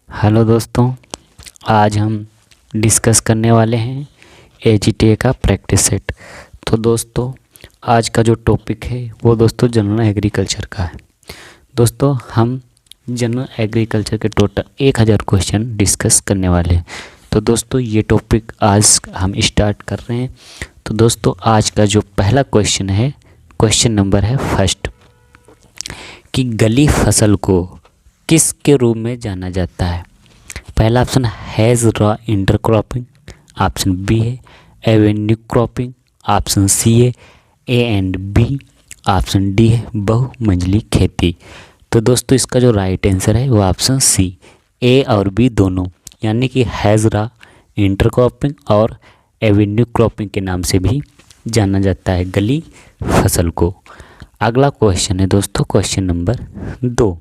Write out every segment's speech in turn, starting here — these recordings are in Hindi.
हेलो दोस्तों, आज हम डिस्कस करने वाले हैं एजीटीए का प्रैक्टिस सेट। तो दोस्तों, आज का जो टॉपिक है वो दोस्तों जनरल एग्रीकल्चर का है। दोस्तों, हम जनरल एग्रीकल्चर के टोटल 1000 क्वेश्चन डिस्कस करने वाले हैं। तो दोस्तों, ये टॉपिक आज हम स्टार्ट कर रहे हैं। तो दोस्तों, आज का जो पहला क्वेश्चन है, क्वेश्चन नंबर है फर्स्ट, कि गली फसल को किसके रूप में जाना जाता है। पहला option has row intercropping, option B है एवेन्यू क्रॉपिंग, ऑप्शन सी है A and B, option D है बहुमंजिली खेती। तो दोस्तों, इसका जो राइट आंसर है वो ऑप्शन सी, ए और बी दोनों, यानी कि हैज़ रॉ इंटरक्रॉपिंग और एवेन्यू क्रॉपिंग के नाम से भी जाना जाता है गली फसल को। अगला क्वेश्चन है दोस्तों, क्वेश्चन नंबर 2।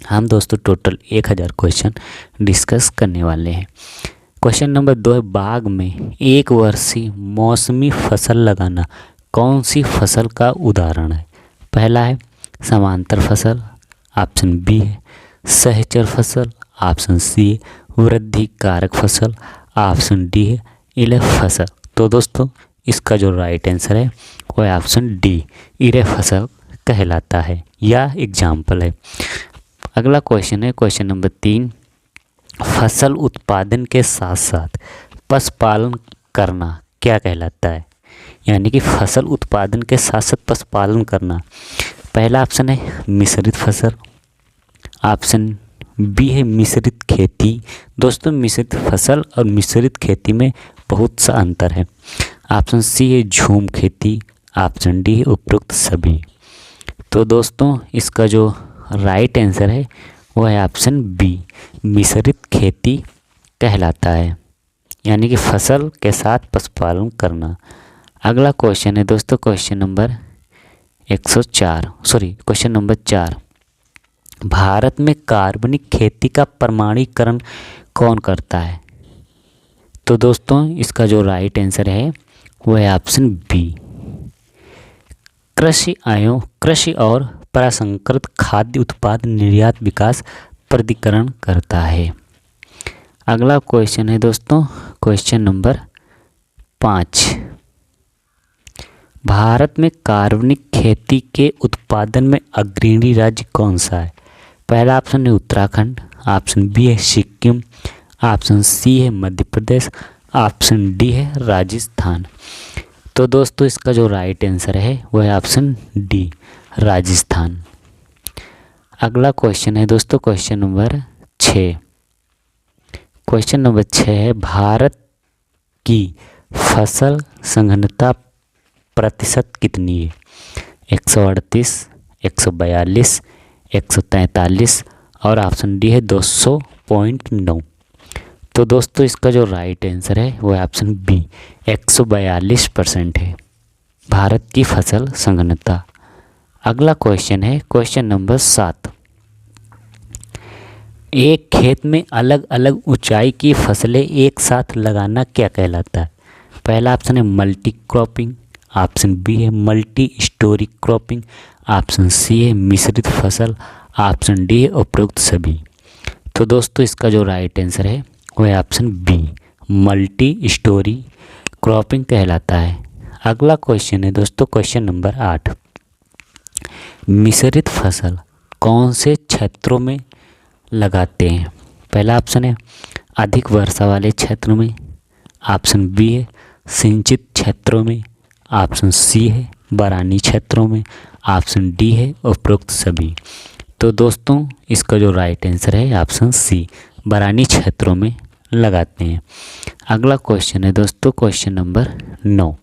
हम दोस्तों टोटल 1000 क्वेश्चन डिस्कस करने वाले हैं। क्वेश्चन नंबर 2 है, बाग में एक वर्षीय मौसमी फसल लगाना कौन सी फसल का उदाहरण है। पहला है समांतर फसल, ऑप्शन बी है सहचर फसल, ऑप्शन सी है वृद्धि कारक फसल, ऑप्शन डी है इलय फसल। तो दोस्तों, इसका जो राइट आंसर है वो है ऑप्शन डी, इलय फसल कहलाता है या एग्जाम्पल है। अगला क्वेश्चन है क्वेश्चन नंबर 3, फसल उत्पादन के साथ साथ पशुपालन करना क्या कहलाता है। यानी कि फसल उत्पादन के साथ साथ पशुपालन करना। पहला ऑप्शन है मिश्रित फसल, ऑप्शन बी है मिश्रित खेती। दोस्तों, मिश्रित फसल और मिश्रित खेती में बहुत सा अंतर है। ऑप्शन सी है झूम खेती, ऑप्शन डी है उपरोक्त सभी। तो दोस्तों, इसका जो राइट आंसर है वो है ऑप्शन बी, मिश्रित खेती कहलाता है, यानी कि फसल के साथ पशुपालन करना। अगला क्वेश्चन है दोस्तों, क्वेश्चन नंबर 4। भारत में कार्बनिक खेती का प्रमाणीकरण कौन करता है। तो दोस्तों, इसका जो राइट आंसर है वो है ऑप्शन बी, कृषि और प्रसंस्कृत खाद्य उत्पाद निर्यात विकास प्राधिकरण करता है। अगला क्वेश्चन है दोस्तों, क्वेश्चन नंबर 5। भारत में कार्बनिक खेती के उत्पादन में अग्रणी राज्य कौन सा है। पहला ऑप्शन है उत्तराखंड, ऑप्शन बी है सिक्किम, ऑप्शन सी है मध्य प्रदेश, ऑप्शन डी है राजस्थान। तो दोस्तों, इसका जो राइट आंसर है वो है ऑप्शन डी, राजस्थान। अगला क्वेश्चन है दोस्तों, क्वेश्चन नंबर 6। क्वेश्चन नंबर 6 है, भारत की फसल संघनता प्रतिशत कितनी है। 138, 142, 143 और ऑप्शन डी है 200.9। तो दोस्तों, इसका जो राइट आंसर है वो है ऑप्शन बी, 142% है भारत की फसल संघनता। अगला क्वेश्चन है क्वेश्चन नंबर 7। एक खेत में अलग अलग ऊंचाई की फसलें एक साथ लगाना क्या कहलाता है। पहला ऑप्शन है मल्टी क्रॉपिंग, ऑप्शन बी है multi storey cropping, option C है मिश्रित फसल, ऑप्शन डी है उपरोक्त सभी। तो दोस्तों, इसका जो राइट आंसर है वो है option B, multi storey cropping कहलाता है। अगला क्वेश्चन है दोस्तों, क्वेश्चन नंबर 8। मिश्रित फसल कौन से क्षेत्रों में लगाते हैं। पहला ऑप्शन है अधिक वर्षा वाले क्षेत्रों में, ऑप्शन बी है सिंचित क्षेत्रों में, ऑप्शन सी है बरानी क्षेत्रों में, ऑप्शन डी है उपरोक्त सभी। तो दोस्तों, इसका जो राइट आंसर है ऑप्शन सी, बरानी क्षेत्रों में लगाते हैं। अगला क्वेश्चन है दोस्तों, क्वेश्चन नंबर 9।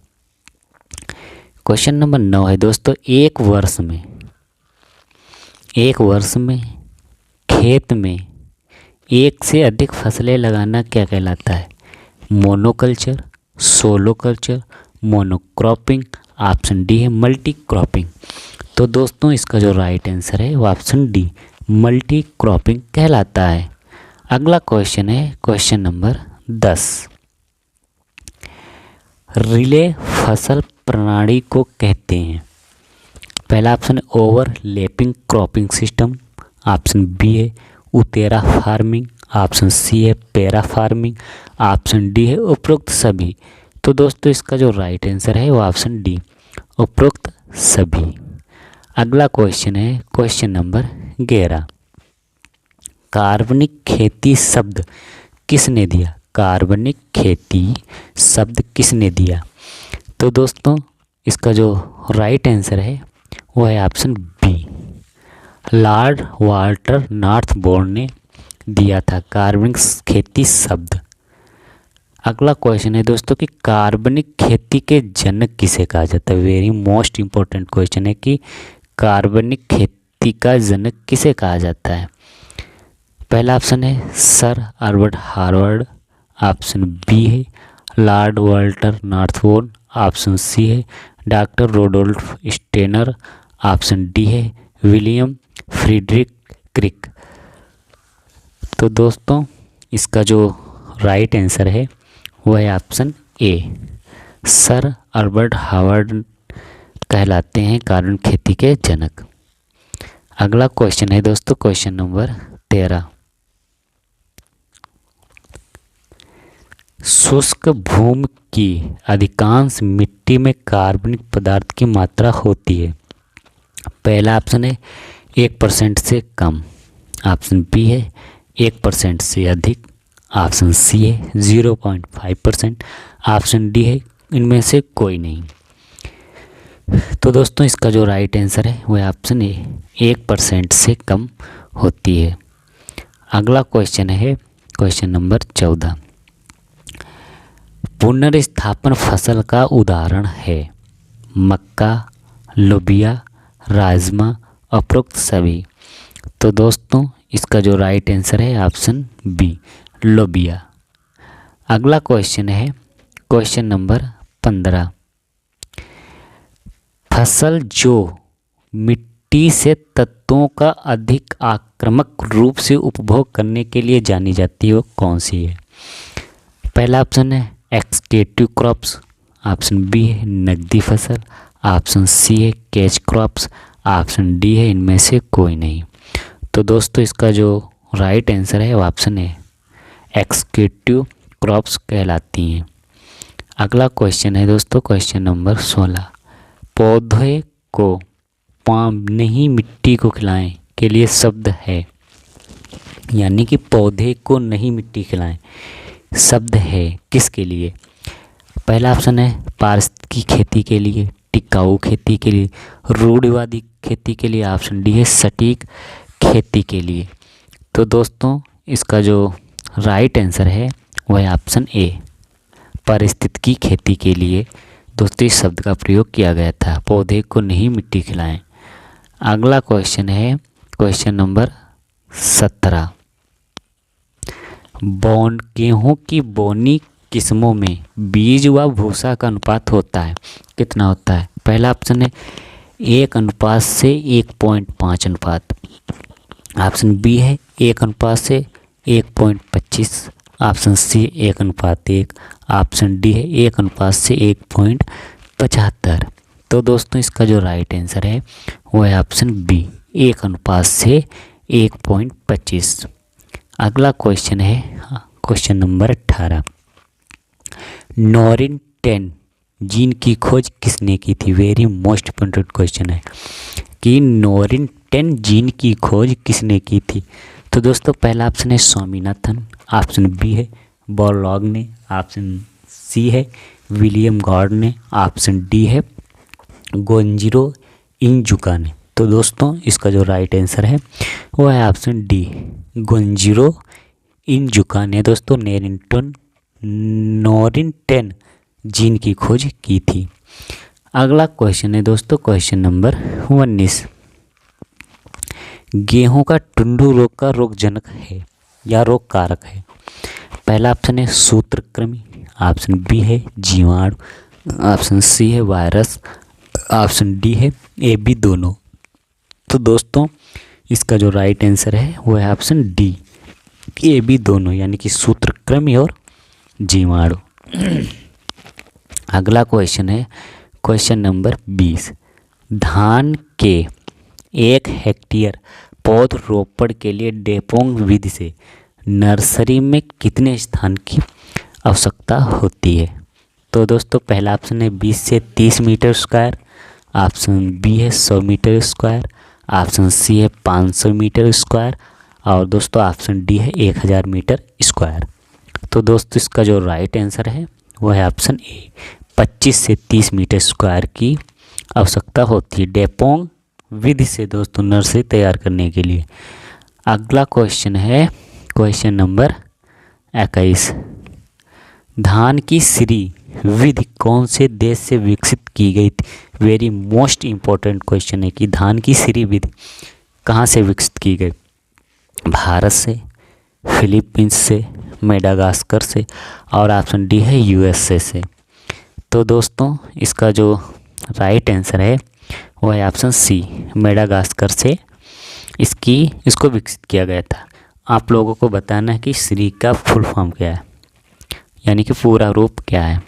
क्वेश्चन नंबर 9 है दोस्तों, एक वर्ष में खेत में एक से अधिक फसलें लगाना क्या कहलाता है। Monoculture, solo culture, monocropping, option D है मल्टी क्रॉपिंग। तो दोस्तों, इसका जो राइट आंसर है वो ऑप्शन डी, मल्टी क्रॉपिंग कहलाता है। अगला क्वेश्चन है क्वेश्चन नंबर 10। रिले फसल प्रणाली को कहते हैं। पहला ऑप्शन है overlapping cropping system, option B है उतेरा फार्मिंग, ऑप्शन सी है पैरा फार्मिंग, ऑप्शन डी है उपरोक्त सभी। तो दोस्तों इसका जो राइट आंसर है वो ऑप्शन डी, उपरोक्त सभी। अगला क्वेश्चन है क्वेश्चन नंबर 11। कार्बनिक खेती शब्द किसने दिया? कार्बनिक खेती शब्द किसने दिया? तो दोस्तों इसका जो राइट आंसर है वो है ऑप्शन बी, लॉर्ड वाल्टर नॉर्थबोर्न ने दिया था कार्बनिक खेती शब्द। अगला क्वेश्चन है दोस्तों कि कार्बनिक खेती के जनक किसे कहा जाता है? वेरी मोस्ट इम्पोर्टेंट क्वेश्चन है कि कार्बनिक खेती का जनक किसे कहा जाता है? पहला ऑप्शन है sir Albert Harvard, option B है lord Walter Northbourne, option C है doctor Rudolf Steiner, option D है विलियम फ्रीडरिक क्रिक। तो दोस्तों इसका जो राइट आंसर है वो है option A, sir Albert Harvard कहलाते हैं कार्बनिक खेती के जनक। अगला क्वेश्चन है दोस्तों क्वेश्चन नंबर 13। शुष्क भूमि की अधिकांश मिट्टी में कार्बनिक पदार्थ की मात्रा होती है। पहला ऑप्शन है 1% से कम, ऑप्शन बी है 1% से अधिक, ऑप्शन सी है 0.5%, ऑप्शन डी है इनमें से कोई नहीं। तो दोस्तों इसका जो राइट आंसर है वह ऑप्शन ए, 1% से कम होती है। अगला क्वेश्चन है क्वेश्चन नंबर 14। पुनर्स्थापन फसल का उदाहरण है मक्का, लोबिया, राजमा, उपरोक्त सभी। तो दोस्तों इसका जो राइट आंसर है ऑप्शन बी, लोबिया। अगला क्वेश्चन है क्वेश्चन नंबर 15। फसल जो मिट्टी से तत्वों का अधिक आक्रामक रूप से उपभोग करने के लिए जानी जाती है वो कौन सी है? पहला ऑप्शन है एक्सटेटिव क्रॉप्स, ऑप्शन बी है नकदी फसल, ऑप्शन सी है कैच क्रॉप्स, ऑप्शन डी है इनमें से कोई नहीं। तो दोस्तों इसका जो राइट आंसर है वो ऑप्शन है एक्सटेटिव क्रॉप्स कहलाती हैं। अगला क्वेश्चन है दोस्तों क्वेश्चन नंबर 16। पौधे को नहीं मिट्टी को खिलाएं के लिए शब्द है, यानी कि पौधे को नहीं मिट्टी खिलाएं शब्द है किसके लिए? पहला ऑप्शन है पारिस्थितिकी खेती के लिए, टिकाऊ खेती के लिए, रूढ़िवादी खेती के लिए, ऑप्शन डी है सटीक खेती के लिए। तो दोस्तों इसका जो राइट आंसर है वह है ऑप्शन ए, पारिस्थितिकी खेती के लिए दोस्तों इस शब्द का प्रयोग किया गया था, पौधे को नहीं मिट्टी खिलाएं। अगला क्वेश्चन है क्वेश्चन नंबर 17। गेहूं की बोनी किस्मों में बीज व भूसा का अनुपात होता है, कितना होता है? पहला ऑप्शन है 1 से 1.5 अनुपात, ऑप्शन बी है 1 से 1.25, ऑप्शन सी 1:1, ऑप्शन डी है 1 से 1.75। तो दोस्तों इसका जो राइट आंसर है वो है ऑप्शन बी, 1 से 1.25। अगला क्वेश्चन है क्वेश्चन नंबर 18। नॉरिन 10 जीन की खोज किसने की थी? वेरी मोस्ट इम्पोर्टेंट क्वेश्चन है कि नॉरिन 10 जीन की खोज किसने की थी? तो दोस्तों पहला ऑप्शन है स्वामीनाथन, ऑप्शन बी है बॉर्लॉग ने, ऑप्शन सी है विलियम गॉर्ड ने, ऑप्शन डी है गोंजिरो इनजुका ने। तो दोस्तों इसका जो राइट आंसर है वो है ऑप्शन डी, गोंजिरो इनजुका ने दोस्तों नॉरिन 10 जीन की खोज की थी। अगला क्वेश्चन है दोस्तों क्वेश्चन नंबर 19। गेहूं का टुंडू रोग का रोगजनक है या रोग कारक है? पहला ऑप्शन है सूत्रकृमि, ऑप्शन बी है जीवाणु, ऑप्शन सी है वायरस, ऑप्शन डी है ए बी दोनों। तो दोस्तों इसका जो राइट आंसर है वो है ऑप्शन डी, ए बी दोनों, यानी कि सूत्रकृमि और जीवाणु। अगला क्वेश्चन है क्वेश्चन नंबर 20। धान के 1 हेक्टेयर पौधरोपण के लिए डेपोंग विधि से नर्सरी में कितने स्थान की आवश्यकता होती है? तो दोस्तों पहला ऑप्शन है 20 से 30 मीटर स्क्वायर, ऑप्शन बी है 100 मीटर स्क्वायर, ऑप्शन सी है 500 मीटर स्क्वायर और दोस्तों ऑप्शन डी है 1000 मीटर स्क्वायर। तो दोस्तों इसका जो राइट आंसर है वो है ऑप्शन ए, 25 से 30 मीटर स्क्वायर की आवश्यकता होती है डेपोंग विधि से दोस्तों नर्सरी तैयार करने के लिए। अगला क्वेश्चन है क्वेश्चन नंबर 21। धान की श्री विधि कौन से देश से विकसित की गई थी? वेरी मोस्ट इम्पोर्टेंट क्वेश्चन है कि धान की श्री विधि कहाँ से विकसित की गई? भारत से, फिलीपींस से, मेडागास्कर से और ऑप्शन डी है यूएसए से। तो दोस्तों इसका जो राइट आंसर है वो है ऑप्शन सी, मेडागास्कर से इसको विकसित किया गया था। आप लोगों को बताना है कि श्री का फुल फॉर्म क्या है, यानी कि पूरा रूप क्या है।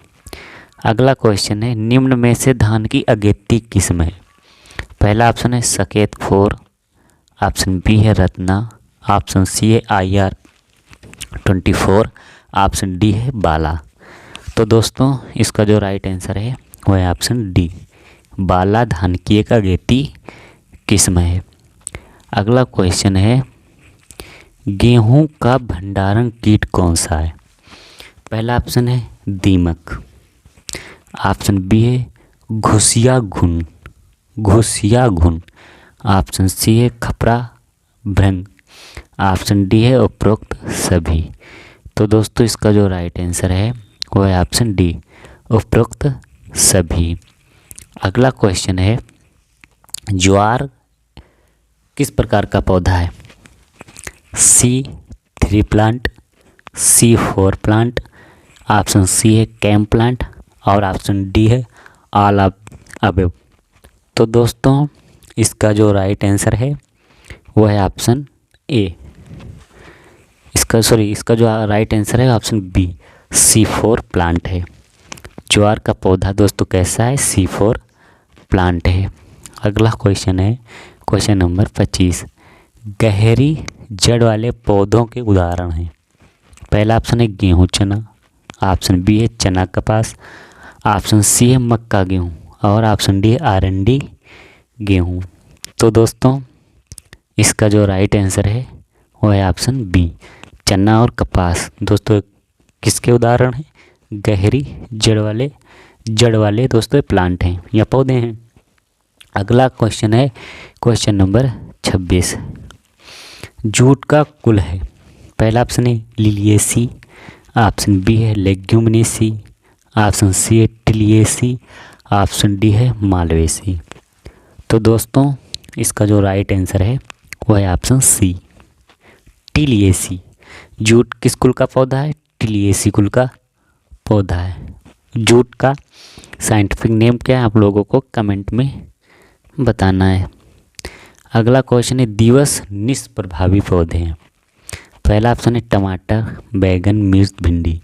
अगला क्वेश्चन है निम्न में से धान की अगेती किस्म है? पहला ऑप्शन है सकेत 4, ऑप्शन बी है रत्ना, ऑप्शन सी है IR 24, ऑप्शन डी है बाला। तो दोस्तों इसका जो राइट आंसर है वो है ऑप्शन डी, बाला धान की एक अगेती किस्म है। अगला क्वेश्चन है गेहूं का भंडारण कीट कौन सा है? पहला ऑप्शन है दीमक, ऑप्शन बी है घुसिया घुन, ऑप्शन सी है खपरा भृंग, ऑप्शन डी है उपरोक्त सभी। तो दोस्तों इसका जो राइट आंसर है वो है ऑप्शन डी, उपरोक्त सभी। अगला क्वेश्चन है ज्वार किस प्रकार का पौधा है? C3 plant, C4 plant, option C है कैम प्लांट और ऑप्शन डी है ऑल ऑफ अबव। तो दोस्तों इसका जो राइट आंसर है वो है ऑप्शन ए, इसका जो राइट आंसर है ऑप्शन बी, C4 प्लांट है। ज्वार का पौधा दोस्तों कैसा है? C4 प्लांट है। अगला क्वेश्चन है क्वेश्चन नंबर 25। गहरी जड़ वाले पौधों के उदाहरण हैं? पहला ऑप्शन है गेहूं चना, ऑप्शन बी है चना कपास, ऑप्शन सी है मक्का गेहूं और ऑप्शन डी है RND गेहूं। तो दोस्तों इसका जो राइट आंसर है वो है ऑप्शन बी, चना और कपास। दोस्तों किसके उदाहरण हैं? गहरी जड़ वाले दोस्तों प्लांट हैं या पौधे हैं। अगला क्वेश्चन है क्वेश्चन नंबर 26। जूट का कुल है? पहला ऑप्शन है लिलिएसी, ऑप्शन बी है लेग्यूमिनेसी, ऑप्शन सी है टिलिएसी, ऑप्शन डी है मालवेसी। तो दोस्तों इसका जो राइट आंसर है वो है ऑप्शन सी, टिलिएसी। जूट किस कुल का पौधा है? टिलिएसी कुल का पौधा है। जूट का साइंटिफिक नेम क्या है आप लोगों को कमेंट में बताना है। अगला क्वेश्चन है दिवस निष्प्रभावी पौधे हैं? पहला ऑप्शन है टमाटर, बैगन, मिर्च, भिंडी,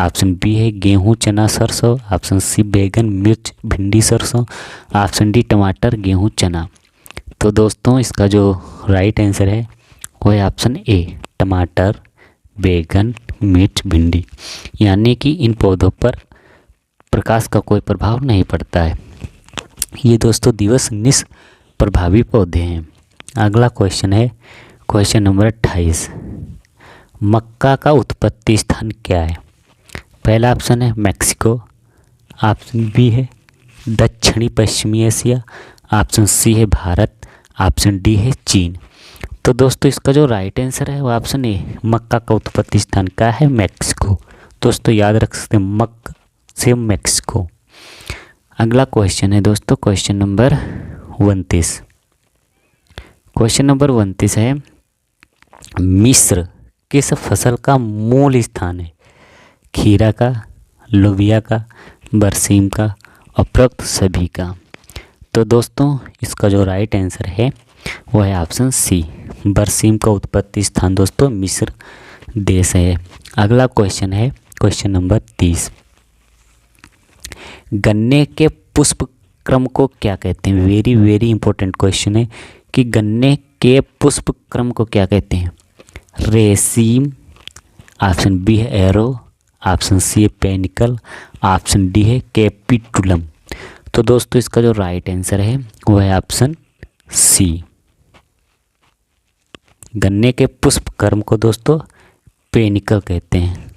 ऑप्शन बी है गेहूं चना सरसों, ऑप्शन सी बैगन मिर्च भिंडी सरसों, ऑप्शन डी टमाटर गेहूं चना। तो दोस्तों इसका जो राइट आंसर है वो है ऑप्शन ए, टमाटर बैगन मिर्च भिंडी, यानी कि इन पौधों पर प्रकाश का कोई प्रभाव नहीं पड़ता है। ये दोस्तों दिवस निष्प्रभावी पौधे हैं। अगला क्वेश्चन है क्वेश्चन नंबर 28। मक्का का उत्पत्ति स्थान क्या है? पहला ऑप्शन है मैक्सिको, ऑप्शन बी है दक्षिणी पश्चिमी एशिया, ऑप्शन सी है भारत, ऑप्शन डी है चीन। तो दोस्तों इसका जो राइट आंसर है वो ऑप्शन ए, मक्का का उत्पत्ति स्थान क्या है? मैक्सिको। दोस्तों याद रख सकते हैं मक्का से मैक्सिको। अगला क्वेश्चन है दोस्तों क्वेश्चन नंबर 29। क्वेश्चन नंबर 29 है मिस्र किस फसल का मूल स्थान है? खीरा का, लोबिया का, बरसीम का, उपरोक्त सभी का। तो दोस्तों इसका जो राइट आंसर है वो है ऑप्शन सी, बरसीम का उत्पत्ति स्थान दोस्तों मिस्र देश है। अगला क्वेश्चन है क्वेश्चन नंबर 30। गन्ने के पुष्प क्रम को क्या कहते हैं? वेरी वेरी इंपॉर्टेंट क्वेश्चन है कि गन्ने के पुष्प क्रम को क्या कहते हैं? रेसिम, ऑप्शन बी है एरो, ऑप्शन सी है पेनिकल, ऑप्शन डी है कैपिटुलम। तो दोस्तों इसका जो राइट आंसर है वो है ऑप्शन सी। गन्ने के पुष्प कर्म को दोस्तों पेनिकल कहते हैं।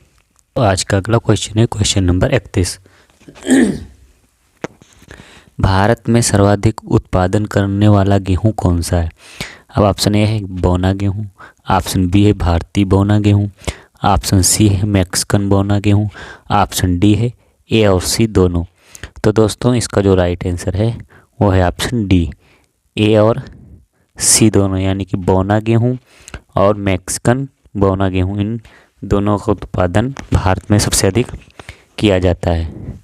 तो आज का अगला क्वेश्चन है क्वेश्चन नंबर 31। भारत में सर्वाधिक उत्पादन करने वाला गेहूं कौन सा है? अब ऑप्शन ए है बोना गेहूं, ऑप्शन बी है भारतीय बोना गेहूं, ऑप्शन सी है मैक्सिकन बोना गेहूं, ऑप्शन डी है ए और सी दोनों। तो दोस्तों इसका जो राइट आंसर है वो है ऑप्शन डी, ए और सी दोनों, यानी कि बोना गेहूं और मैक्सिकन बोना गेहूं, इन दोनों का उत्पादन भारत में सबसे अधिक किया जाता है।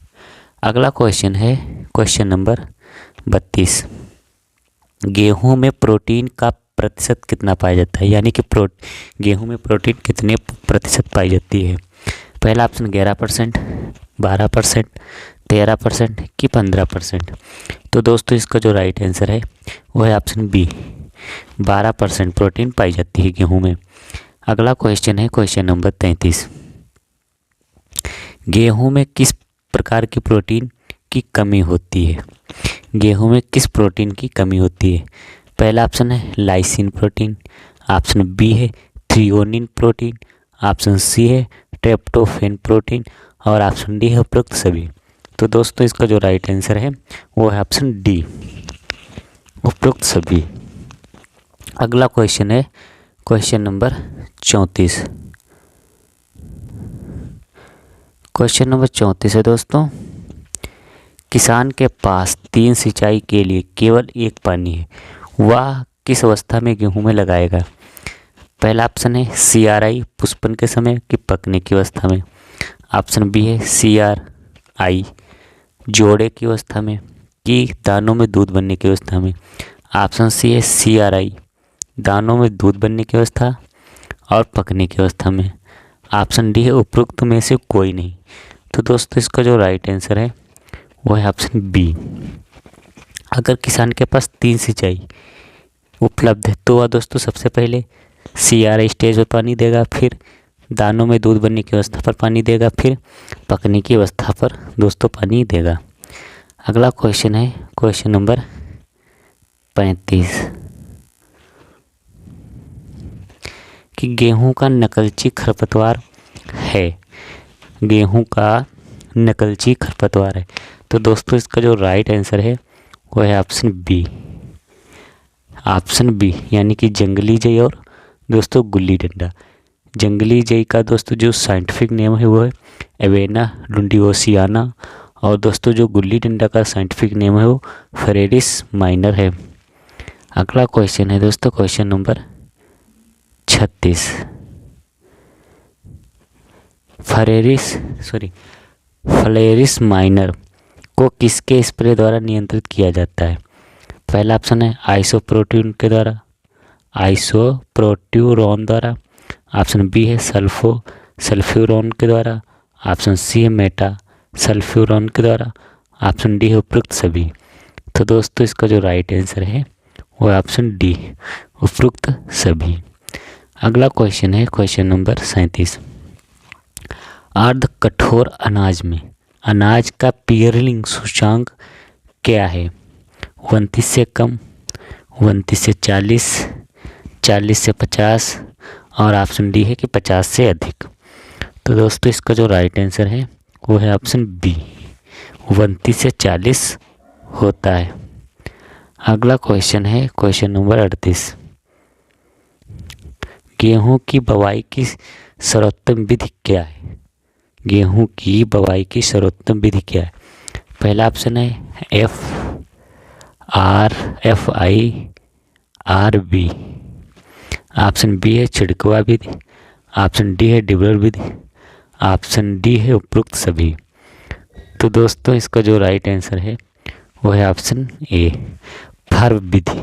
अगला क्वेश्चन है क्वेश्चन नंबर 32। गेहूं में प्रोटीन का प्रतिशत कितना पाया जाता है, यानी कि गेहूं में प्रोटीन कितने प्रतिशत पाई जाती है? पहला ऑप्शन 11%, 12%, 13% कि 15%। तो दोस्तों इसका जो राइट आंसर है वो है ऑप्शन बी, 12% प्रोटीन पाई जाती है गेहूं में। अगला क्वेश्चन है क्वेश्चन नंबर 33। गेहूं में किस प्रकार की प्रोटीन की कमी होती है? गेहूं में किस प्रोटीन की कमी होती है? पहला ऑप्शन है लाइसिन प्रोटीन, ऑप्शन बी है थ्रियोनिन प्रोटीन, ऑप्शन सी है ट्रिप्टोफैन प्रोटीन और ऑप्शन डी है उपरोक्त सभी। तो दोस्तों इसका जो राइट आंसर है वो है ऑप्शन डी, उपरोक्त सभी। अगला क्वेश्चन है क्वेश्चन नंबर 34। क्वेश्चन नंबर 34 है दोस्तों, किसान के पास 3 सिंचाई के लिए केवल एक पानी है, वह किस अवस्था में गेहूं में लगाएगा? पहला ऑप्शन है CRI पुष्पन के समय कि पकने की अवस्था में, ऑप्शन बी है CRI जोड़े की अवस्था में कि दानों में दूध बनने की अवस्था में, ऑप्शन सी है CRI दानों में दूध बनने की अवस्था और पकने की अवस्था में, ऑप्शन डी है उपरोक्त में से कोई नहीं। तो दोस्तों इसका जो राइट आंसर है वो है ऑप्शन बी। अगर किसान के पास 3 सिंचाई उपलब्ध है तो वह दोस्तों सबसे पहले CRI स्टेज पर पानी देगा, फिर दानों में दूध बनने की अवस्था पर पानी देगा, फिर पकने की अवस्था पर दोस्तों पानी देगा। अगला क्वेश्चन है क्वेश्चन नंबर 35 कि गेहूं का नकलची खरपतवार है, गेहूं का नकलची खरपतवार है। तो दोस्तों इसका जो राइट आंसर है वो है ऑप्शन बी, ऑप्शन बी यानी कि जंगली जई और दोस्तों गुल्ली डंडा। जंगली जई का दोस्तों जो साइंटिफिक नेम है वो है एवेना लुंडियोसियाना और दोस्तों जो गुल्ली डंडा का साइंटिफिक नेम है वो फेरेरिस माइनर है। अगला क्वेश्चन है दोस्तों क्वेश्चन नंबर 36। फ्लेरिस माइनर को किसके स्प्रे द्वारा नियंत्रित किया जाता है? पहला ऑप्शन है आइसोप्रोट्यून के द्वारा, आइसोप्रोट्यूरॉन द्वारा, ऑप्शन बी है सल्फ्यूरॉन के द्वारा, ऑप्शन सी है मेटा सल्फ्यूरॉन के द्वारा, ऑप्शन डी है उपरोक्त सभी। तो दोस्तों इसका जो राइट आंसर है वो है ऑप्शन डी, उपरोक्त सभी। अगला क्वेश्चन है क्वेश्चन नंबर 37। अर्ध कठोर अनाज में अनाज का पीयरलिंग सूचकांक क्या है? 29 से कम, 29 से 40, 40 से 50 और ऑप्शन डी है कि 50 से अधिक। तो दोस्तों इसका जो राइट आंसर है वो है ऑप्शन बी, 29 से 40 होता है। अगला क्वेश्चन है क्वेश्चन नंबर 38। गेहूं की बुवाई की सर्वोत्तम विधि क्या है? गेहूं की बुवाई की सर्वोत्तम विधि क्या है? पहला ऑप्शन है FIRB, ऑप्शन बी है छिड़कवा विधि, ऑप्शन डी है डिबलर विधि, ऑप्शन डी है उपरोक्त सभी। तो दोस्तों इसका जो राइट आंसर है वो है ऑप्शन ए, फर्ब विधि।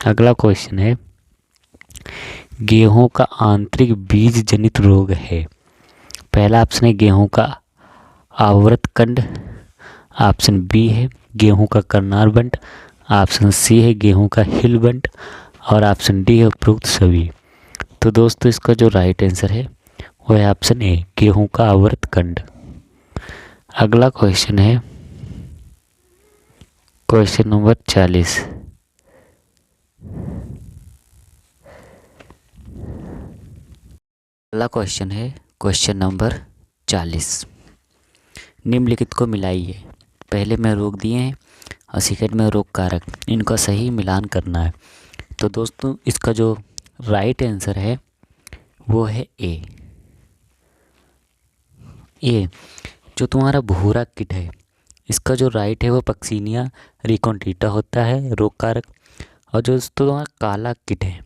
अगला क्वेश्चन है गेहूं का आंतरिक बीज जनित रोग है। पहला ऑप्शन है गेहूं का आवृत कंड, ऑप्शन बी है गेहूं का करनार बंट, ऑप्शन सी है गेहूं का हिल बंट और ऑप्शन डी है उपरोक्त सभी। तो दोस्तों इसका जो राइट आंसर है वो है ऑप्शन ए, गेहूं का आवर्त खंड। अगला क्वेश्चन है क्वेश्चन नंबर 40। अगला क्वेश्चन है क्वेश्चन नंबर 40। निम्नलिखित को मिलाइए। पहले में रोक दिए हैं और सेकंड में रोक कारक, इनका सही मिलान करना है। तो दोस्तों इसका जो राइट आंसर है वो है ए। जो तुम्हारा भूरा किट है इसका जो राइट है वो पक्सिनिया रिकॉन्टिटा होता है, रोग कारक। और जो दोस्तों तुम्हारा काला किट है,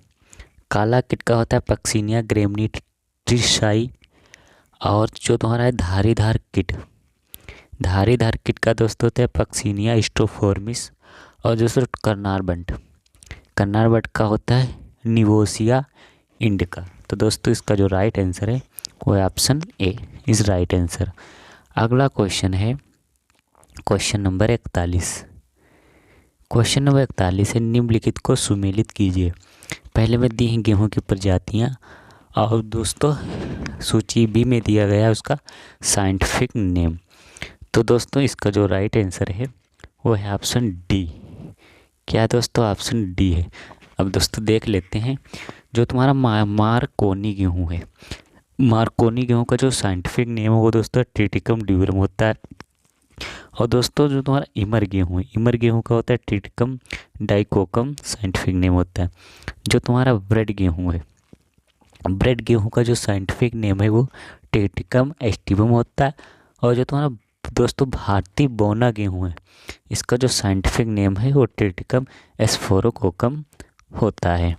काला किट का होता है पक्सिनिया ग्रेमिनीट्रिसाई। और जो तुम्हारा है धारीदार किट का दोस्तों होता है पक्सिनिया स्ट्रोफोर्मिस। और दोस्तों कर्नार बंट का होता है निवोसिया इंडिका। तो दोस्तों इसका जो राइट आंसर है वो है option A is right answer. अगला क्वेश्चन है क्वेश्चन नंबर 41। क्वेश्चन नंबर 41 है निम्नलिखित को सुमेलित कीजिए। पहले में दी हैं गेहूं की प्रजातियां और दोस्तों सूची बी में दिया गया है उसका साइंटिफिक नेम। तो दोस्तों इसका जो राइट आंसर है वो है ऑप्शन डी। क्या दोस्तों? ऑप्शन डी है। अब दोस्तों देख लेते हैं जो तुम्हारा मारकोनी गेहूं है, मारकोनी गेहूं का जो साइंटिफिक नेम है वो दोस्तों ट्रिटिकम ड्यूरम होता है। और दोस्तों जो तुम्हारा इमर गेहूं का होता है ट्रिटिकम डाइकोकम साइंटिफिक नेम होता है। जो तुम्हारा ब्रेड गेहूं है, ब्रेड गेहूं का जो साइंटिफिक नेम है वो ट्रिटिकम एस्टिवम होता है। और जो तुम्हारा दोस्तों भारतीय बोना गेहूं है इसका जो साइंटिफिक नेम है वो ट्रिटिकम एस्फोरोकोकम होता है।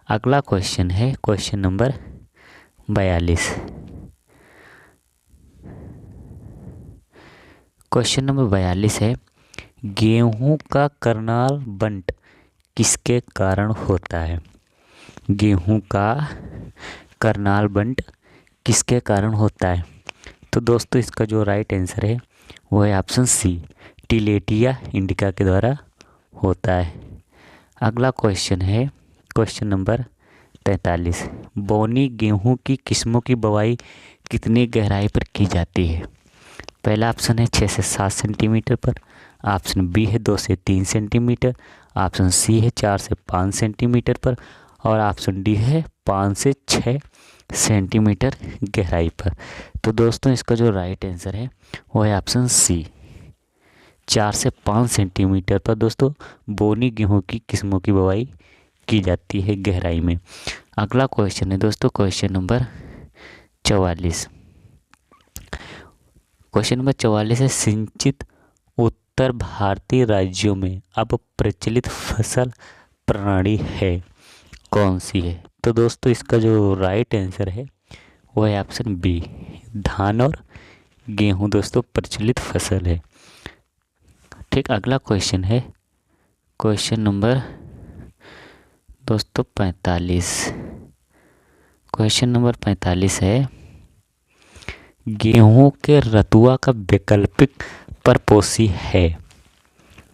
अगला क्वेश्चन है क्वेश्चन नंबर 42। क्वेश्चन नंबर 42 है गेहूं का करनाल बंट किसके कारण होता है? गेहूं का करनाल बंट किसके कारण होता है? तो दोस्तों इसका जो राइट आंसर है वो है ऑप्शन सी, टिलेटिया इंडिका के द्वारा होता है। अगला क्वेश्चन है क्वेश्चन नंबर 43। बोनी गेहूं की किस्मों की बुवाई कितनी गहराई पर की जाती है? पहला ऑप्शन है 6 से 7 सेंटीमीटर पर, ऑप्शन बी है 2 से 3 सेंटीमीटर, ऑप्शन सी है 4 से 5 सेंटीमीटर पर और ऑप्शन डी है 5 से 6 सेंटीमीटर गहराई पर। तो दोस्तों इसका जो राइट आंसर है वो है ऑप्शन सी, 4 से 5 सेंटीमीटर पर दोस्तों बोनी गेहूं की किस्मों की बुवाई की जाती है गहराई में। अगला क्वेश्चन है दोस्तों क्वेश्चन नंबर 44। क्वेश्चन नंबर 44 है सिंचित उत्तर भारतीय राज्यों में अब प्रचलित फसल प्रणाली है कौन सी है? तो दोस्तों इसका जो राइट आंसर है वो है ऑप्शन बी, धान और गेहूं दोस्तों प्रचलित फसल है। ठीक, अगला क्वेश्चन है क्वेश्चन नंबर दोस्तों 45। क्वेश्चन नंबर 45 है गेहूं के रतुआ का वैकल्पिक परपोषी है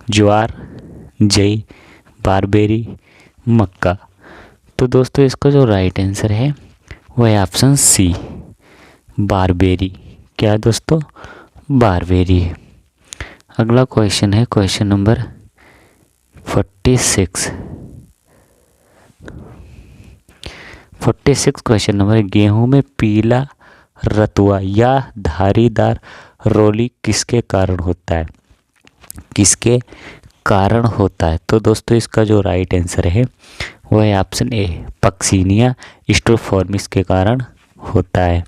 ज्वार, जई, बारबेरी, मक्का। तो दोस्तों इसका जो राइट आंसर है वो है ऑप्शन सी, बारबेरी। क्या दोस्तों? बारबेरी है। अगला क्वेश्चन है क्वेश्चन नंबर 46। 46 क्वेश्चन नंबर गेहूं में पीला रतुआ या धारीदार रोली किसके कारण होता है? किसके कारण होता है? तो दोस्तों इसका जो राइट आंसर है वो है ऑप्शन ए, पक्सिनिया स्ट्रोफोर्मिस के कारण होता है।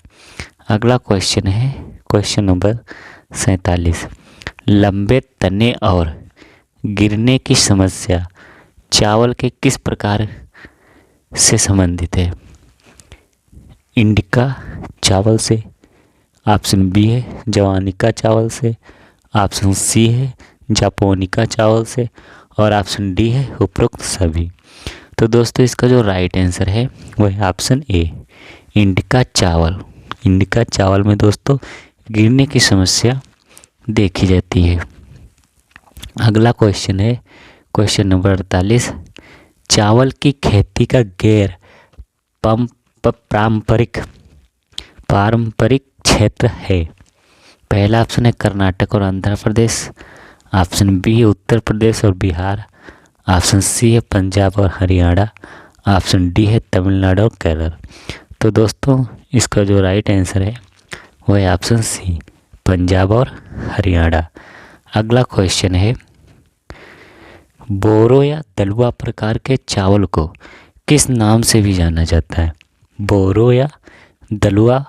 अगला क्वेश्चन है क्वेश्चन नंबर 47। लंबे तने और गिरने की समस्या चावल के किस प्रकार से संबंधित है? इंडिका चावल से, ऑप्शन बी है जवानिका चावल से, ऑप्शन सी है जापोनिका चावल से और ऑप्शन डी है उपरोक्त सभी। तो दोस्तों इसका जो राइट आंसर है वो है ऑप्शन ए, इंडिका चावल। इंडिका चावल में दोस्तों गिरने की समस्या देखी जाती है। अगला क्वेश्चन है क्वेश्चन नंबर 48। चावल की खेती का गैर पारंपरिक पारंपरिक क्षेत्र है? पहला ऑप्शन है कर्नाटक और आंध्र प्रदेश, ऑप्शन बी है उत्तर प्रदेश और बिहार, ऑप्शन सी है पंजाब और हरियाणा, ऑप्शन डी है तमिलनाडु और केरल। तो दोस्तों इसका जो राइट आंसर है वो है ऑप्शन सी, पंजाब और हरियाणा। अगला क्वेश्चन है, बोरो या दलुआ प्रकार के चावल को किस नाम से भी जाना जाता है? बोरो या दलुआ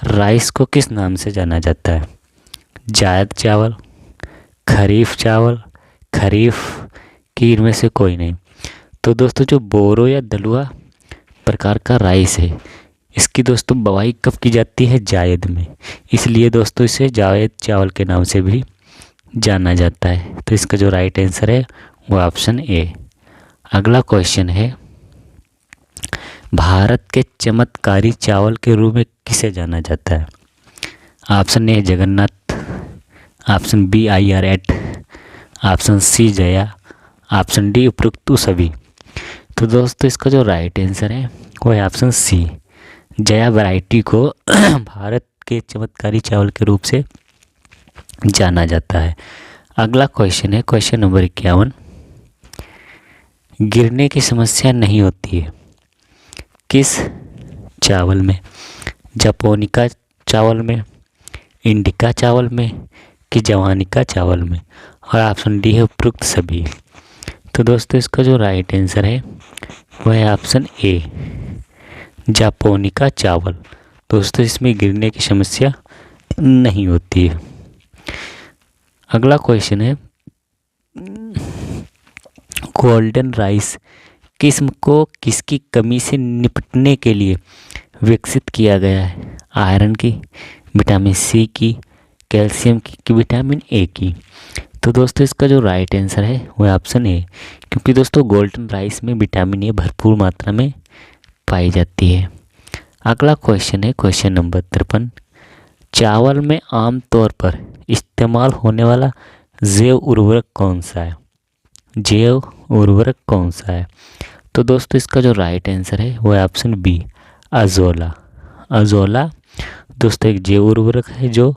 राइस को किस नाम से जाना जाता है? जायद चावल, खरीफ चावल, खरीफ की इनमें से कोई नहीं। तो दोस्तों जो बोरो या दलुआ प्रकार का राइस है, इसकी दोस्तों बुवाई कब की जाती है? जायद में, इसलिए दोस्तों इसे जायद चावल के नाम से भी जाना जाता है। तो इसका जो राइट आंसर है वो ऑप्शन ए। अगला क्वेश्चन है, भारत के चमत्कारी चावल के रूप में किसे जाना जाता है? Option A Jagannath, option B IR8, option C Jaya, option D उपरोक्त सभी। तो दोस्तों इसका जो राइट आंसर है वो है ऑप्शन सी, जया वैरायटी को भारत के चमत्कारी चावल के रूप से जाना जाता है। अगला क्वेश्चन है क्वेश्चन नंबर 51, गिरने की समस्या नहीं होती है किस चावल में? जापोनिका चावल में, इंडिका चावल में कि जवानिका चावल में? और ऑप्शन डी है उपरोक्त सभी। तो दोस्तों इसका जो राइट आंसर है वह है ऑप्शन ए, जापोनिका चावल। दोस्तों इसमें गिरने की समस्या नहीं होती है। अगला क्वेश्चन है, गोल्डन राइस किस्म को किसकी कमी से निपटने के लिए विकसित किया गया है? आयरन की, विटामिन सी की, कैल्शियम की कि विटामिन ए की? तो दोस्तों इसका जो राइट आंसर है वो है ऑप्शन ए, क्योंकि दोस्तों गोल्डन राइस में विटामिन ए भरपूर मात्रा में पाई जाती है। अगला क्वेश्चन है क्वेश्चन नंबर 53, चावल में आमतौर पर इस्तेमाल होने वाला जैव उर्वरक कौन सा है? जैव उर्वरक कौन सा है? तो दोस्तों इसका जो राइट आंसर है वो है ऑप्शन बी, अजोला। अजोला दोस्तों एक जैव उर्वरक है जो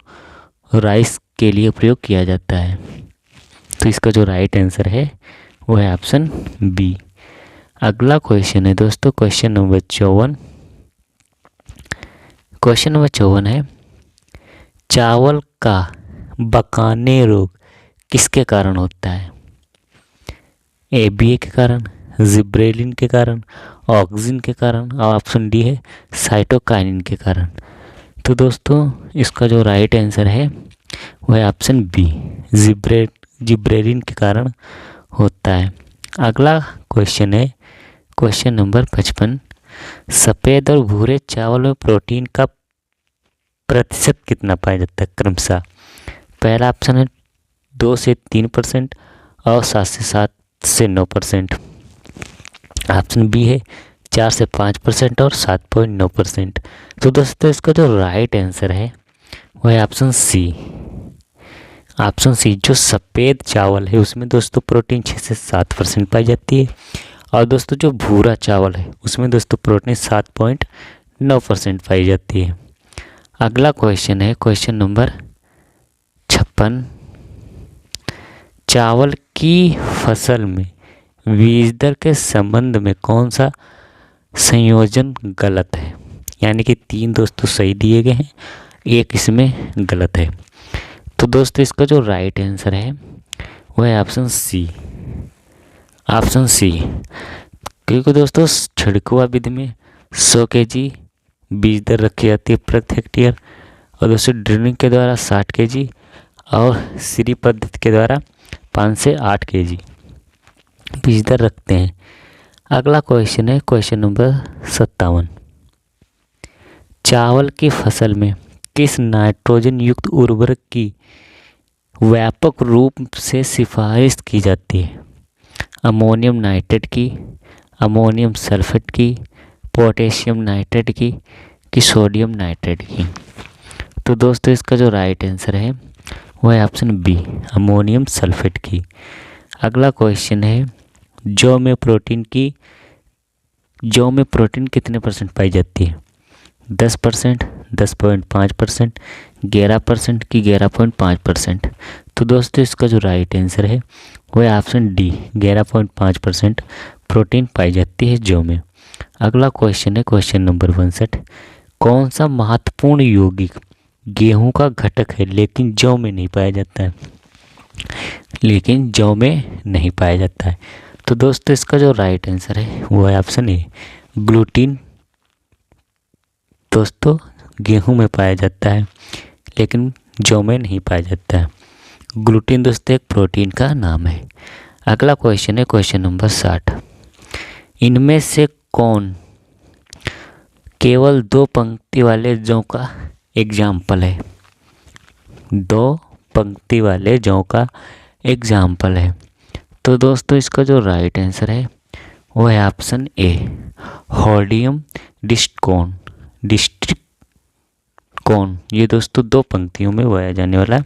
राइस के लिए प्रयोग किया जाता है। तो इसका जो राइट आंसर है वो है ऑप्शन बी। अगला क्वेश्चन है दोस्तों क्वेश्चन नंबर 54। क्वेश्चन नंबर 54 है, चावल का बकाने रोग किसके कारण होता है? ABA के कारण, जिब्रेलिन के कारण, ऑक्सिन के कारण, और ऑप्शन डी है साइटोकाइनिन के कारण। तो दोस्तों इसका जो राइट आंसर है वह है ऑप्शन बी, जिब्रेलिन के कारण होता है। अगला क्वेश्चन है क्वेश्चन नंबर 55, सफ़ेद और भूरे चावल में प्रोटीन का प्रतिशत कितना पाया जाता है क्रमशः? पहला ऑप्शन है 2 से 3% और 7 से 9%। ऑप्शन बी है 4 से 5% और 7.9%। तो दोस्तों इसका जो राइट आंसर है वह है ऑप्शन सी। ऑप्शन सी, जो सफ़ेद चावल है उसमें दोस्तों प्रोटीन 6 से 7% पाई जाती है, और दोस्तों जो भूरा चावल है उसमें दोस्तों प्रोटीन 7.9% पाई जाती है। अगला क्वेश्चन है क्वेश्चन नंबर 56, चावल की फसल में बीज दर के संबंध में कौन सा संयोजन गलत है? यानी कि 3 दोस्तों सही दिए गए हैं, एक इसमें गलत है। तो दोस्तों इसका जो राइट आंसर है वह है ऑप्शन सी। ऑप्शन सी, क्योंकि दोस्तों छिड़कुआ विधि में 100 kg बीज दर रखी जाती है प्रति हेक्टेयर, और दोस्तों ड्रिलिंग के द्वारा 60 kg और सीरी पद्धति के द्वारा 5 से 8 kg बीज दर रखते हैं। अगला क्वेश्चन है क्वेश्चन नंबर 57, चावल की फसल में किस नाइट्रोजन युक्त उर्वरक की व्यापक रूप से सिफारिश की जाती है? अमोनियम नाइट्रेट की, अमोनियम सल्फेट की, पोटेशियम नाइट्रेट की कि सोडियम नाइट्रेट की? तो दोस्तों इसका जो राइट आंसर है वह है ऑप्शन बी, अमोनियम सल्फेट की। अगला क्वेश्चन है जौ में प्रोटीन कितने परसेंट पाई जाती है? 10%, 10.5%, 11% की 11.5%। तो दोस्तों इसका जो राइट आंसर है वो है ऑप्शन डी, 11.5% प्रोटीन पाई जाती है जौ में। अगला क्वेश्चन है क्वेश्चन नंबर 62। कौन सा महत्वपूर्ण यौगिक गेहूं का घटक है लेकिन जौ में नहीं पाया जाता है? तो दोस्तों इसका जो राइट आंसर है वो है ऑप्शन ए, ग्लूटीन। दोस्तों गेहूं में पाया जाता है लेकिन जौ में नहीं पाया जाता है। ग्लूटीन दोस्तों एक प्रोटीन का नाम है। अगला क्वेश्चन है क्वेश्चन नंबर 60। इनमें से कौन केवल 2 पंक्ति वाले जौ का एग्जाम्पल है? 2 पंक्ति वाले जौ का एग्जाम्पल है। तो दोस्तों इसका जो राइट आंसर है वो है ऑप्शन ए, होर्डियम डिस्ट्रिक्टोन। ये दोस्तों 2 पंक्तियों में बोया जाने वाला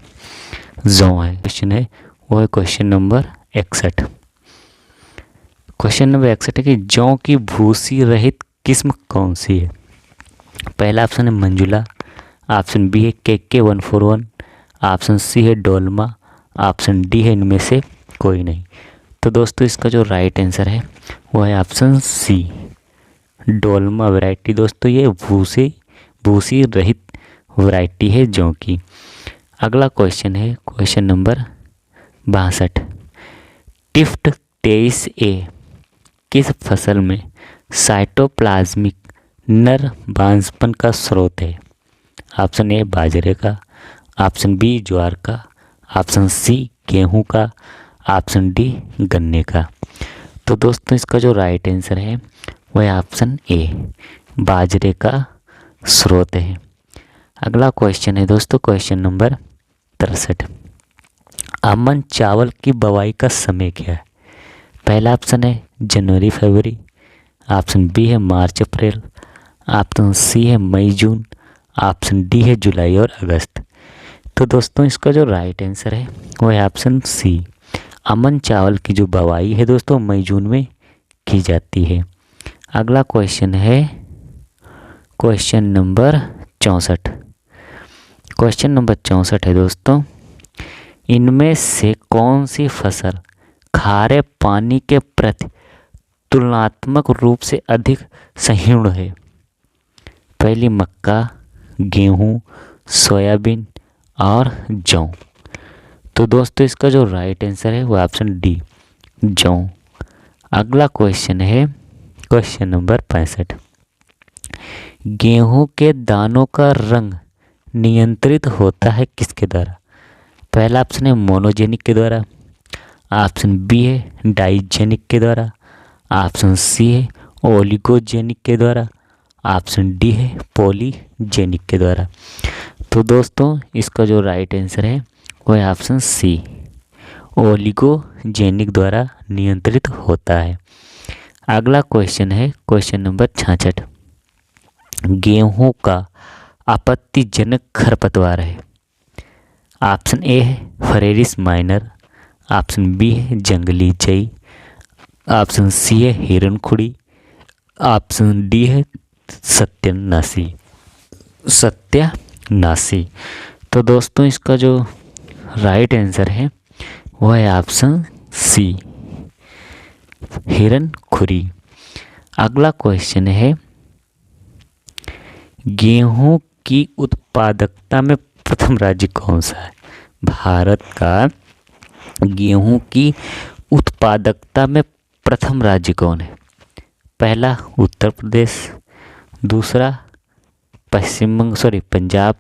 जौ है। क्वेश्चन है वो है क्वेश्चन नंबर 61। क्वेश्चन नंबर 61 है कि जौ की भूसी रहित किस्म कौन सी है? पहला ऑप्शन है मंजुला, ऑप्शन बी है KK 141, ऑप्शन सी है डोलमा, ऑप्शन डी है इनमें से कोई नहीं। तो दोस्तों इसका जो राइट आंसर है वो है ऑप्शन सी, डोलमा वैरायटी। दोस्तों ये भूसी रहित वैरायटी है जौ की। अगला क्वेश्चन है क्वेश्चन नंबर 62। टिफ्ट 23A किस फसल में साइटोप्लाज्मिक नर बांझपन का स्रोत है? ऑप्शन ए बाजरे का, ऑप्शन बी ज्वार का, ऑप्शन सी गेहूं का, ऑप्शन डी गन्ने का। तो दोस्तों इसका जो राइट आंसर है वो है ऑप्शन ए, बाजरे का स्रोत है। अगला क्वेश्चन है दोस्तों क्वेश्चन नंबर 63। अमन चावल की बुवाई का समय क्या है? पहला ऑप्शन है जनवरी फरवरी, ऑप्शन बी है मार्च अप्रैल, ऑप्शन सी है मई जून, ऑप्शन डी है जुलाई और अगस्त। तो दोस्तों इसका जो राइट आंसर है वो है ऑप्शन सी, अमन चावल की जो बुवाई है दोस्तों मई जून में की जाती है। अगला क्वेश्चन है क्वेश्चन नंबर 64। क्वेश्चन नंबर 64 है दोस्तों, इनमें से कौन सी फसल खारे पानी के प्रति तुलनात्मक रूप से अधिक सहिष्णु है? पहली मक्का, गेहूं, सोयाबीन और जौ। तो दोस्तों इसका जो राइट आंसर है वो ऑप्शन डी, जौ। अगला क्वेश्चन है क्वेश्चन नंबर 65। गेहूं के दानों का रंग नियंत्रित होता है किसके द्वारा? पहला ऑप्शन है मोनोजेनिक के द्वारा, ऑप्शन बी है डाइजेनिक के द्वारा, ऑप्शन सी है ओलिगोजेनिक के द्वारा, ऑप्शन डी है पॉलीजेनिक के द्वारा। तो दोस्तों इसका जो राइट आंसर है वो है ऑप्शन सी, ओलिगोजेनिक द्वारा नियंत्रित होता है। अगला क्वेश्चन है क्वेश्चन नंबर 66। गेहूं का आपत्तिजनक खरपतवार है। ऑप्शन ए है फरेरिस माइनर, ऑप्शन बी है जंगली जई, ऑप्शन सी है हिरणखुड़ी, ऑप्शन डी है सत्यानाशी। तो दोस्तों इसका जो राइट आंसर है वो है ऑप्शन सी, हिरणखुरी। अगला क्वेश्चन है गेहूं की उत्पादकता में प्रथम राज्य कौन सा है? भारत का गेहूं की उत्पादकता में प्रथम राज्य कौन है? पहला उत्तर प्रदेश, दूसरा पंजाब,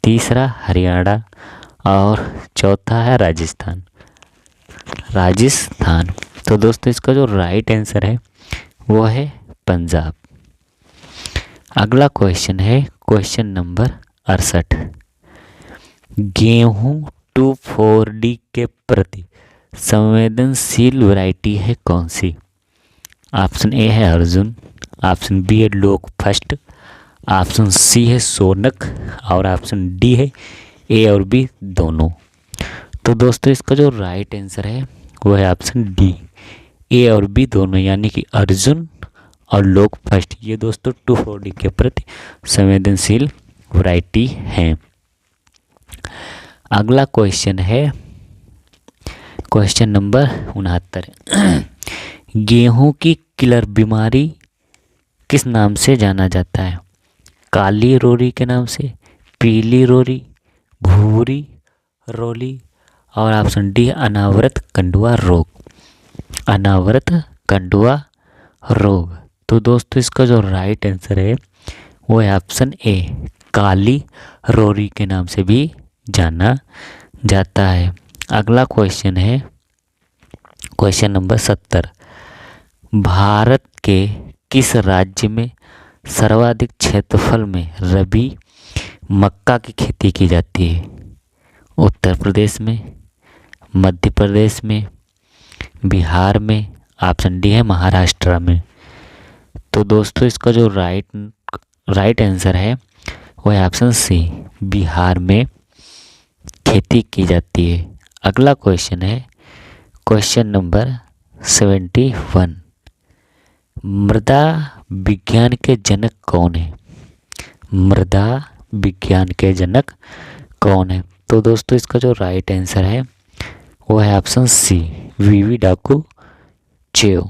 तीसरा हरियाणा और चौथा है राजस्थान। तो दोस्तों इसका जो राइट आंसर है वो है पंजाब। अगला क्वेश्चन है क्वेश्चन नंबर 68। गेहूं 24D के प्रति संवेदनशील वैरायटी है कौन सी? ऑप्शन ए है अर्जुन, ऑप्शन बी है लोक फर्स्ट, ऑप्शन सी है सोनक और ऑप्शन डी है ए और बी दोनों। तो दोस्तों इसका जो राइट आंसर है वो है ऑप्शन डी, ए और बी दोनों, यानी कि अर्जुन और लोक फर्स्ट, ये दोस्तों 2,4-D के प्रति संवेदनशील वैरायटी हैं। अगला क्वेश्चन है क्वेश्चन नंबर 69। गेहूं की किलर बीमारी किस नाम से जाना जाता है? काली रोरी के नाम से, पीली रोरी, भूरी रोली, और ऑप्शन डी अनावृत कंडुआ रोग। अनावृत कंडुआ रोग। तो दोस्तों इसका जो राइट आंसर है वो है ऑप्शन ए, काली रोरी के नाम से भी जाना जाता है। अगला क्वेश्चन है क्वेश्चन नंबर 70। भारत के किस राज्य में सर्वाधिक क्षेत्रफल में रबी मक्का की खेती की जाती है? उत्तर प्रदेश में, मध्य प्रदेश में, बिहार में, ऑप्शन डी है महाराष्ट्र में। तो दोस्तों इसका जो राइट आंसर है वो है ऑप्शन सी, बिहार में खेती की जाती है। अगला क्वेश्चन है क्वेश्चन नंबर 71। मृदा विज्ञान के जनक कौन है? मृदा विज्ञान के जनक कौन है? तो दोस्तों इसका जो राइट आंसर है वो है ऑप्शन सी, वीवी डाकू चेव।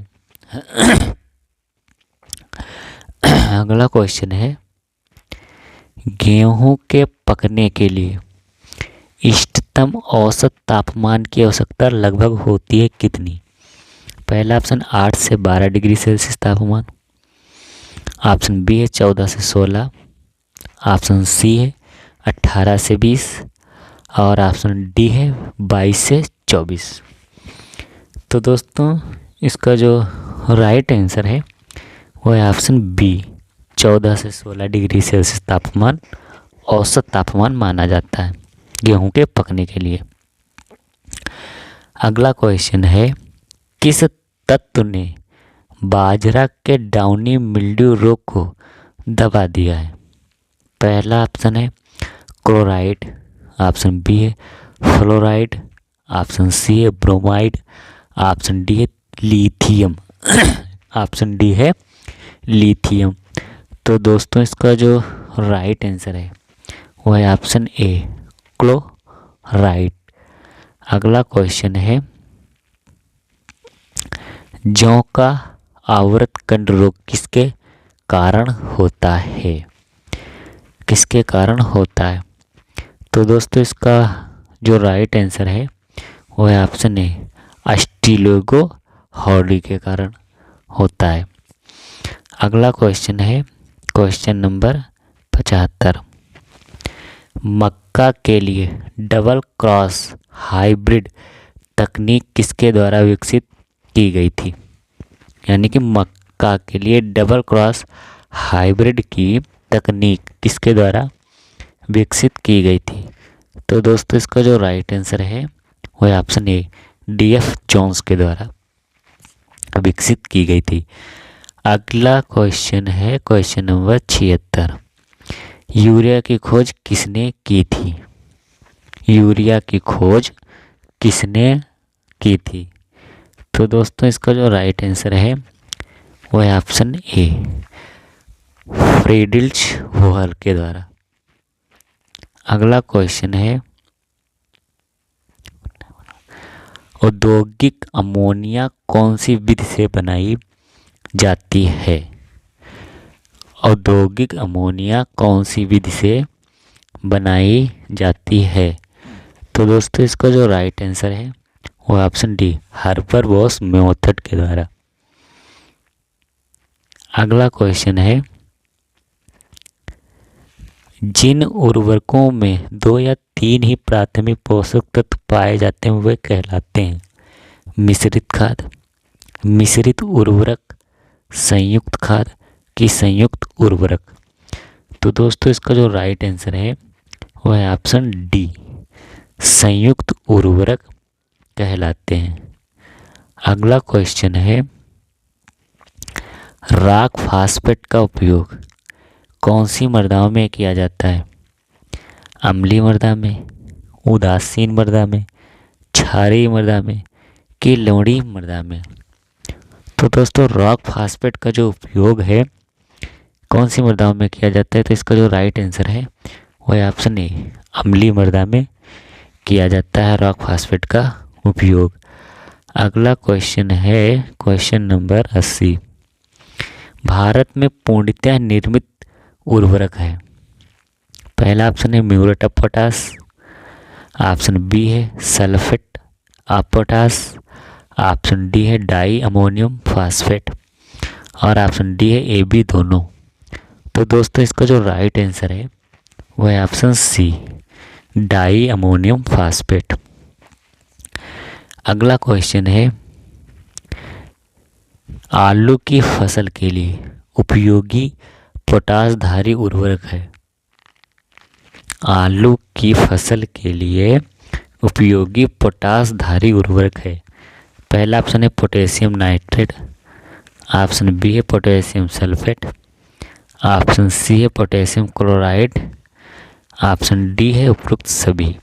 अगला क्वेश्चन है गेहूं के पकने के लिए इष्टतम औसत तापमान की आवश्यकता लगभग होती है कितनी? पहला ऑप्शन 8 से 12 डिग्री सेल्सियस तापमान, ऑप्शन बी है 14 से 16, ऑप्शन सी है 18 से 20, और ऑप्शन डी है 22 से 24। तो दोस्तों इसका जो राइट आंसर है वो है ऑप्शन बी, 14 से 16 डिग्री सेल्सियस तापमान औसत तापमान माना जाता है गेहूं के पकने के लिए। अगला क्वेश्चन है किस तत्व ने बाजरा के डाउनी मिल्ड्यू रोग को दबा दिया है? पहला ऑप्शन है क्लोराइड, ऑप्शन बी है फ्लोराइड, ऑप्शन सी है ब्रोमाइड, ऑप्शन डी है लिथियम। ऑप्शन डी है लिथियम। तो दोस्तों इसका जो राइट आंसर है वो है ऑप्शन ए, क्लोराइड। अगला क्वेश्चन है जौ का आवृत कंड रोग किसके कारण होता है? किसके कारण होता है? तो दोस्तों इसका जो राइट आंसर है वो है ऑप्शन ए, अस्टिलोगो हॉर्डी के कारण होता है। अगला क्वेश्चन है क्वेश्चन नंबर 75। मक्का के लिए डबल क्रॉस हाइब्रिड तकनीक किसके द्वारा विकसित की गई थी? यानी कि मक्का के लिए डबल क्रॉस हाइब्रिड की तकनीक किसके द्वारा विकसित की गई थी? तो दोस्तों इसका जो राइट आंसर है वो है ऑप्शन ए, डीएफ जोन्स के द्वारा विकसित की गई थी। अगला क्वेश्चन है क्वेश्चन नंबर 76। यूरिया की खोज किसने की थी? यूरिया की खोज किसने की थी? तो दोस्तों इसका जो राइट आंसर है वो है ऑप्शन ए, फ्रीडरिच वोहल के द्वारा। अगला क्वेश्चन है औद्योगिक अमोनिया कौन सी विधि से बनाई जाती है? औद्योगिक अमोनिया कौन सी विधि से बनाई जाती है? तो दोस्तों इसका जो राइट आंसर है वो option D, Harper boss method के द्वारा। अगला क्वेश्चन है जिन उर्वरकों में 2 या 3 ही प्राथमिक पोषक तत्व पाए जाते हैं वे कहलाते हैं? मिश्रित खाद, मिश्रित उर्वरक, संयुक्त खाद कि संयुक्त उर्वरक? तो दोस्तों इसका जो राइट आंसर है वो है ऑप्शन डी, संयुक्त उर्वरक कहलाते हैं। अगला क्वेश्चन है राक फास्फेट का उपयोग कौन सी मृदाओं में किया जाता है? अम्लीय मृदा में, उदासीन मृदा में, क्षारीय मृदा में कि लवणीय मृदा में? तो दोस्तों रॉक फास्फेट का जो उपयोग है कौन सी मृदाओं में किया जाता है, तो इसका जो राइट आंसर है वो है ऑप्शन ए, अम्लीय मृदा में किया जाता है रॉक फास्फेट का उपयोग। अगला क्वेश्चन है क्वेश्चन नंबर 80। भारत में पूर्णतः निर्मित उर्वरक है। पहला ऑप्शन है muriate of potash, option B है sulphate of potash, option D है डाई अमोनियम फास्फेट और ऑप्शन डी है ए बी दोनों। तो दोस्तों इसका जो राइट आंसर है वो है option C, di ammonium phosphate. अगला क्वेश्चन है आलू की फसल के लिए उपयोगी पोटासधारी उर्वरक है। आलू की फसल के लिए उपयोगी पोटासधारी उर्वरक है। पहला ऑप्शन है पोटेशियम नाइट्रेट, ऑप्शन बी है पोटेशियम सल्फेट, ऑप्शन सी है पोटेशियम क्लोराइड, ऑप्शन डी है उपरोक्त सभी।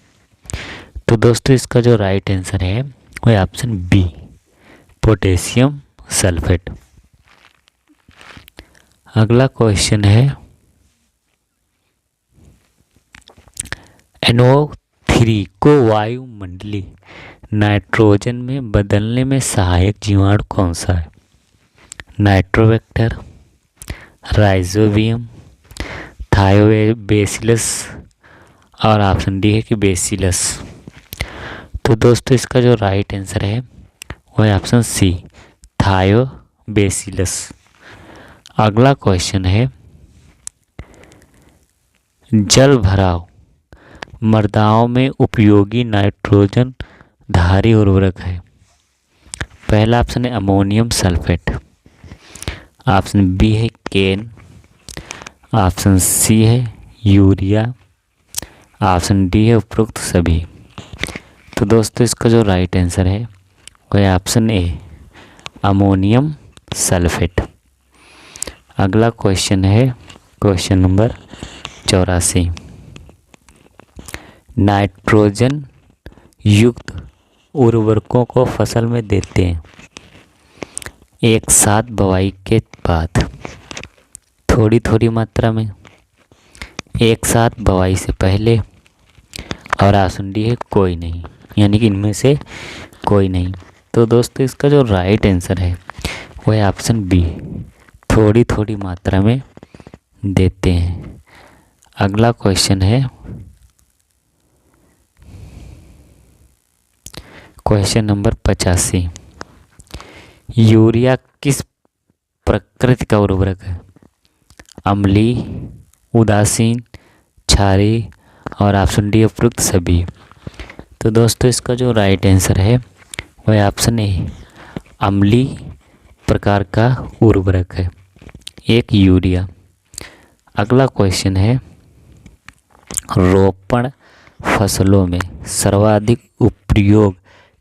तो दोस्तों इसका जो राइट आंसर है वो है ऑप्शन बी, पोटेशियम सल्फेट। अगला क्वेश्चन है NO3 को वायुमंडलीय नाइट्रोजन में बदलने में सहायक जीवाणु कौन सा है? नाइट्रोबैक्टर, राइजोबियम, थायोबैसिलस और ऑप्शन डी है कि बेसिलस। तो दोस्तों इसका जो राइट आंसर है वो है ऑप्शन सी, थायोबैसिलस। अगला क्वेश्चन है जल भराव मृदाओं में उपयोगी नाइट्रोजन धारी उर्वरक है। पहला ऑप्शन है अमोनियम सल्फेट, ऑप्शन बी है केन, ऑप्शन सी है यूरिया, ऑप्शन डी है उपरोक्त सभी। तो दोस्तों इसका जो राइट आंसर है वो है ऑप्शन ए, अमोनियम सल्फेट। अगला क्वेश्चन है क्वेश्चन नंबर 84। नाइट्रोजन युक्त उर्वरकों को फसल में देते हैं एक साथ बुआई के बाद, थोड़ी थोड़ी मात्रा में, एक साथ बुआई से पहले और ऑप्शन डी है कोई नहीं, यानी कि इनमें से कोई नहीं। तो दोस्तों इसका जो राइट आंसर है वो है ऑप्शन बी, थोड़ी थोड़ी मात्रा में देते हैं। अगला क्वेश्चन है क्वेश्चन नंबर 85। यूरिया किस प्रकृति का उर्वरक है? अम्लीय, उदासीन, क्षारीय और ऑप्शन डी उपरोक्त सभी। तो दोस्तों इसका जो राइट आंसर है वह है ऑप्शन ए, अम्लीय प्रकार का उर्वरक है एक यूरिया। अगला क्वेश्चन है रोपण फसलों में सर्वाधिक उपयोग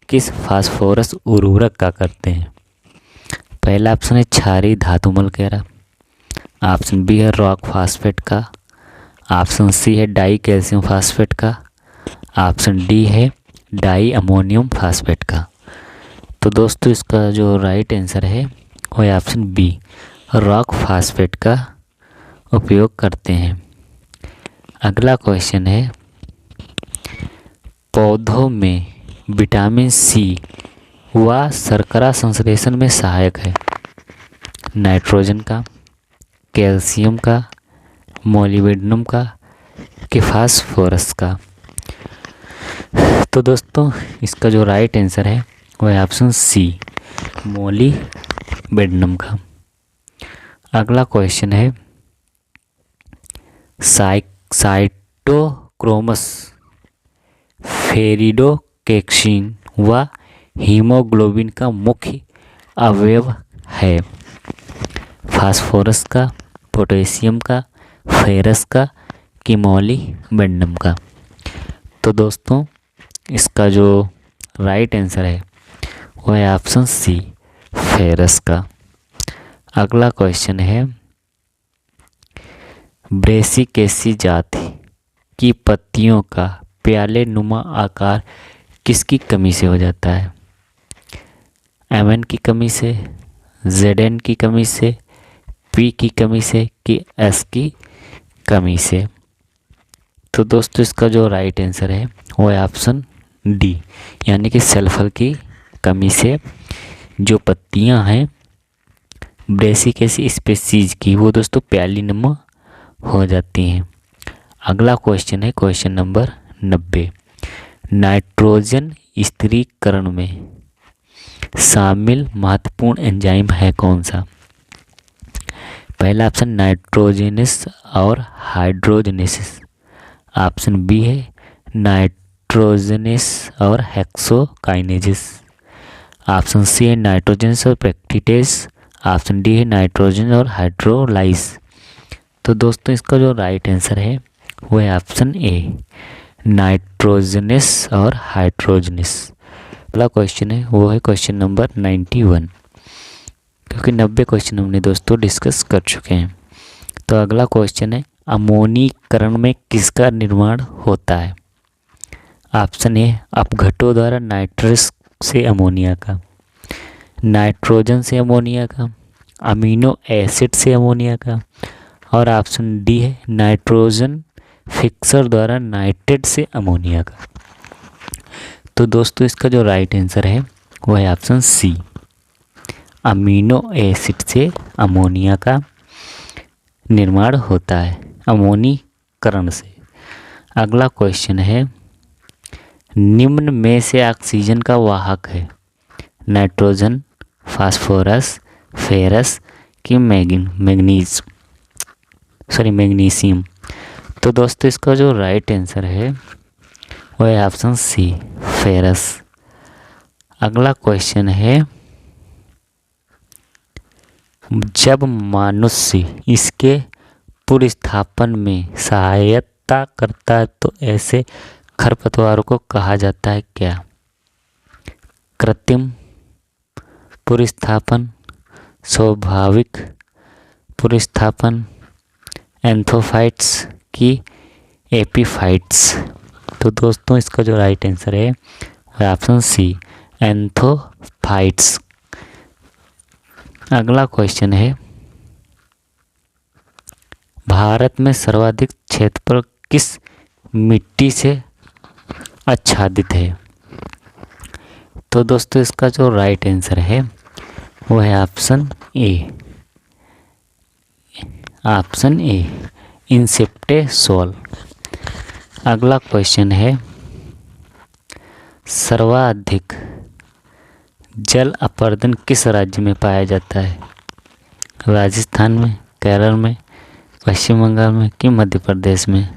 किस फास्फोरस उर्वरक का करते हैं? पहला ऑप्शन है क्षारीय धातुमल केरा, ऑप्शन बी है रॉक फास्फेट का, ऑप्शन सी है डाई कैल्शियम फास्फेट का, ऑप्शन डी है डाई अमोनियम फास्फेट का। तो दोस्तों इसका जो राइट आंसर है वो है ऑप्शन बी, रॉक फास्फेट का उपयोग करते हैं। अगला क्वेश्चन है पौधों में विटामिन सी व शर्करा संश्लेषण में सहायक है। नाइट्रोजन का, कैल्शियम का, मोलिब्डेनम का कि फास्फोरस का। तो दोस्तों इसका जो राइट आंसर है वो है ऑप्शन सी, मोलिब्डेनम का। अगला क्वेश्चन है साइटोक्रोमस, फेरिडोक्सेटिन व हीमोग्लोबिन का मुख्य अवयव है। फास्फोरस का, पोटेशियम का, फेरस का कि मोलिब्डेनम का। तो दोस्तों इसका जो राइट आंसर है वो है ऑप्शन सी, फेरस का। अगला क्वेश्चन है ब्रेसिकेसी जाति की पत्तियों का प्याले नुमा आकार किसकी कमी से हो जाता है? एमएन की कमी से, Zn की कमी से, P की कमी से कि S की कमी से। तो दोस्तों इसका जो राइट आंसर है वो है ऑप्शन डी, यानी कि सल्फर की कमी से जो पत्तियां हैं ब्रेसिकेसी स्पीसीज की वो दोस्तों प्यालीनुमा हो जाती हैं। अगला क्वेश्चन है क्वेश्चन नंबर 90। नाइट्रोजन स्थिरीकरण में शामिल महत्वपूर्ण एंजाइम है कौन सा? पहला ऑप्शन नाइट्रोजेनेस और हाइड्रोजनेसिस। ऑप्शन बी है नाइट्रोजनेस और हेक्सोकाइनेसिस। ऑप्शन सी है नाइट्रोजन और पेक्टिटेस। ऑप्शन डी है नाइट्रोजन और हाइड्रोलाइज। तो दोस्तों इसका जो राइट आंसर है वो है ऑप्शन ए, नाइट्रोजनेस और हाइड्रोजनेस। अगला क्वेश्चन है वो है क्वेश्चन नंबर 91, क्योंकि 90 क्वेश्चन हमने दोस्तों डिस्कस कर चुके हैं। तो अगला क्वेश्चन है अमोनीकरण में किसका निर्माण होता है? ऑप्शन ए अपघटों द्वारा नाइट्रस से अमोनिया का, नाइट्रोजन से अमोनिया का, अमीनो एसिड से अमोनिया का, और ऑप्शन डी है नाइट्रोजन फिक्सर द्वारा नाइट्रेट से अमोनिया का। तो दोस्तों इसका जो राइट आंसर है वो है ऑप्शन सी, अमीनो एसिड से अमोनिया का निर्माण होता है, अमोनीकरण से। अगला क्वेश्चन है निम्न में से ऑक्सीजन का वाहक है नाइट्रोजन, फास्फोरस, फेरस कि मैग्नीशियम। तो दोस्तों इसका जो राइट आंसर है वो है ऑप्शन सी, फेरस। अगला क्वेश्चन है जब मनुष्य इसके पुनर्स्थापन में सहायता करता है तो ऐसे खरपतवारों को कहा जाता है क्या? कृत्रिम पुनर्स्थापन, स्वाभाविक पुनर्स्थापन, एंथोफाइट्स की एपीफाइट्स। तो दोस्तों इसका जो राइट आंसर है ऑप्शन सी, एंथोफाइट्स। अगला क्वेश्चन है भारत में सर्वाधिक क्षेत्रफल किस मिट्टी से आच्छादित है? तो दोस्तों इसका जो राइट आंसर है वो है ऑप्शन ए, इंसेप्टे सोल। अगला क्वेश्चन है सर्वाधिक जल अपर्दन किस राज्य में पाया जाता है? राजस्थान में, केरल में, पश्चिम बंगाल में कि मध्य प्रदेश में?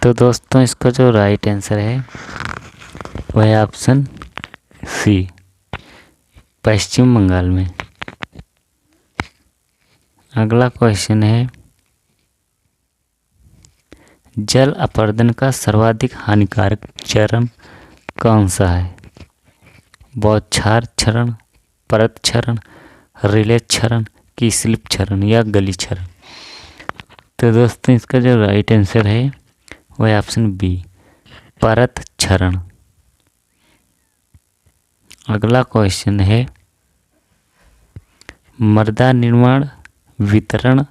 तो दोस्तों इसका जो राइट आंसर है वह है ऑप्शन सी, पश्चिम बंगाल में। अगला क्वेश्चन है जल अपर्दन का सर्वाधिक हानिकारक चरण कौन सा है? बौछार क्षरण, परत क्षरण, रिले क्षरण कि स्लिप क्षरण या गली क्षरण? तो दोस्तों इसका जो राइट आंसर है वो है ऑप्शन बी, परत क्षरण। अगला क्वेश्चन है मृदा निर्माण, वितरण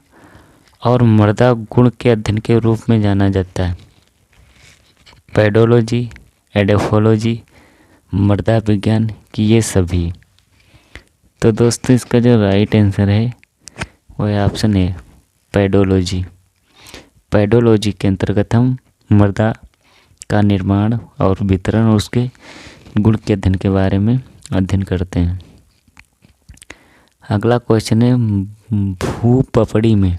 और मृदा गुण के अध्ययन के रूप में जाना जाता है पेडोलॉजी, एडोफोलॉजी, मृदा विज्ञान की ये सभी? तो दोस्तों इसका जो राइट आंसर है वो है ऑप्शन ए, पेडोलॉजी। पेडोलॉजी के अंतर्गत हम मृदा का निर्माण और वितरण और उसके गुण के अध्ययन के बारे में अध्ययन करते हैं। अगला क्वेश्चन है भूपपड़ी में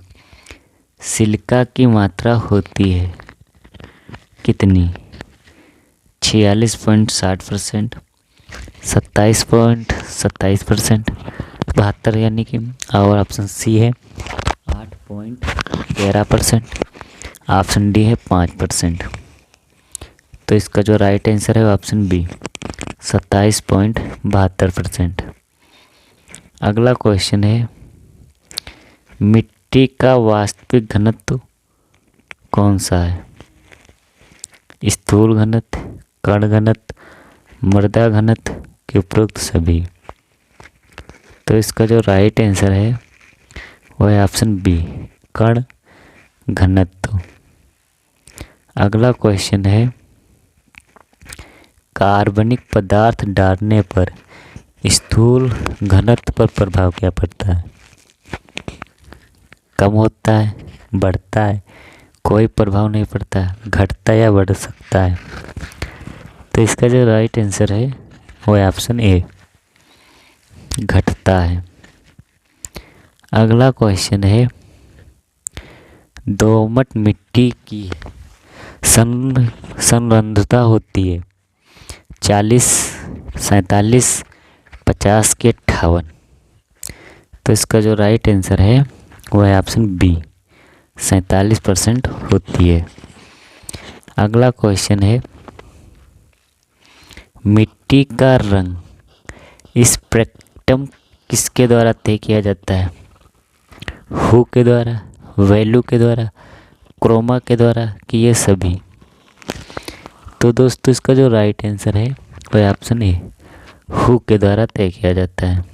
सिलिका की मात्रा होती है कितनी? 46.60%, 27.27%, 72 यानी कि, और ऑप्शन सी है 8.13%, ऑप्शन डी है 5%। तो इसका जो राइट आंसर है ऑप्शन बी, 27.72%। अगला क्वेश्चन है मिट्टी का वास्तविक घनत्व कौन सा है? स्थूल घनत्व, कण घनत्व, मृदा घनत्व के उपरोक्त सभी? तो इसका जो राइट आंसर है वो है ऑप्शन बी, कण घनत्व। अगला क्वेश्चन है, कार्बनिक पदार्थ डालने पर स्थूल घनत्व पर प्रभाव क्या पड़ता है? कम होता है, बढ़ता है, कोई प्रभाव नहीं पड़ता, घटता या बढ़ सकता है? तो इसका जो राइट आंसर है वो है ऑप्शन ए, घटता है। अगला क्वेश्चन है, दोमट मिट्टी की संरंध्रता होती है 40, 47, 50 के 58। तो इसका जो राइट आंसर है वो है ऑप्शन बी, 47% होती है। अगला क्वेश्चन है, मिट्टी का रंग स्पेक्ट्रम किसके द्वारा तय किया जाता है? हु के द्वारा, वैल्यू के द्वारा, क्रोमा के द्वारा, कि ये सभी? तो दोस्तों इसका जो राइट आंसर है वो है ऑप्शन ए, हु के द्वारा तय किया जाता है।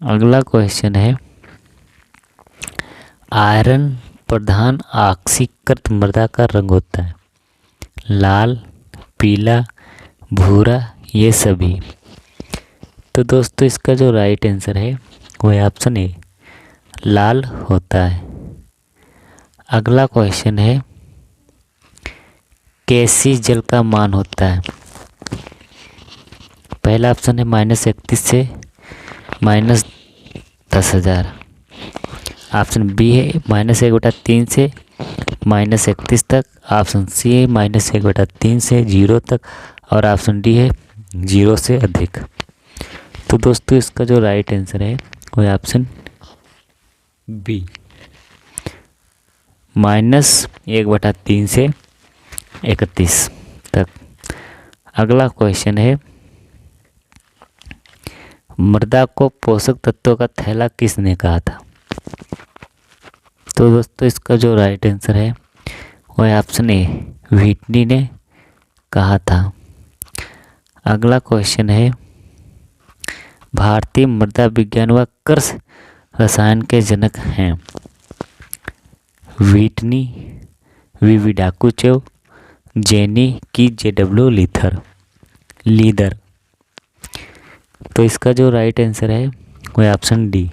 अगला क्वेश्चन है, आयरन प्रधान ऑक्सीकृत मृदा का रंग होता है लाल, पीला, भूरा, ये सभी? तो दोस्तों इसका जो राइट आंसर है वो है ऑप्शन ए, लाल होता है। अगला क्वेश्चन है, कैसी जल का मान होता है? पहला ऑप्शन है -31 से -10,000। ऑप्शन बी है -1/3 से -31 तक। ऑप्शन सी है -1/3 से 0 तक। और ऑप्शन डी है 0 से अधिक। तो दोस्तों इसका जो राइट आंसर है वो है ऑप्शन बी, -1/3 से 31 तक। अगला क्वेश्चन है, मृदा को पोषक तत्वों का थैला किसने कहा था? तो दोस्तों इसका जो राइट आंसर है वो है ऑप्शन ए, व्हिटनी ने कहा था। अगला क्वेश्चन है, भारतीय मृदा विज्ञान व कृषि रसायन के जनक हैं व्हिटनी, वी डाकुचेव, जेनी की JW लीदर? तो इसका जो राइट आंसर है वो है ऑप्शन डी,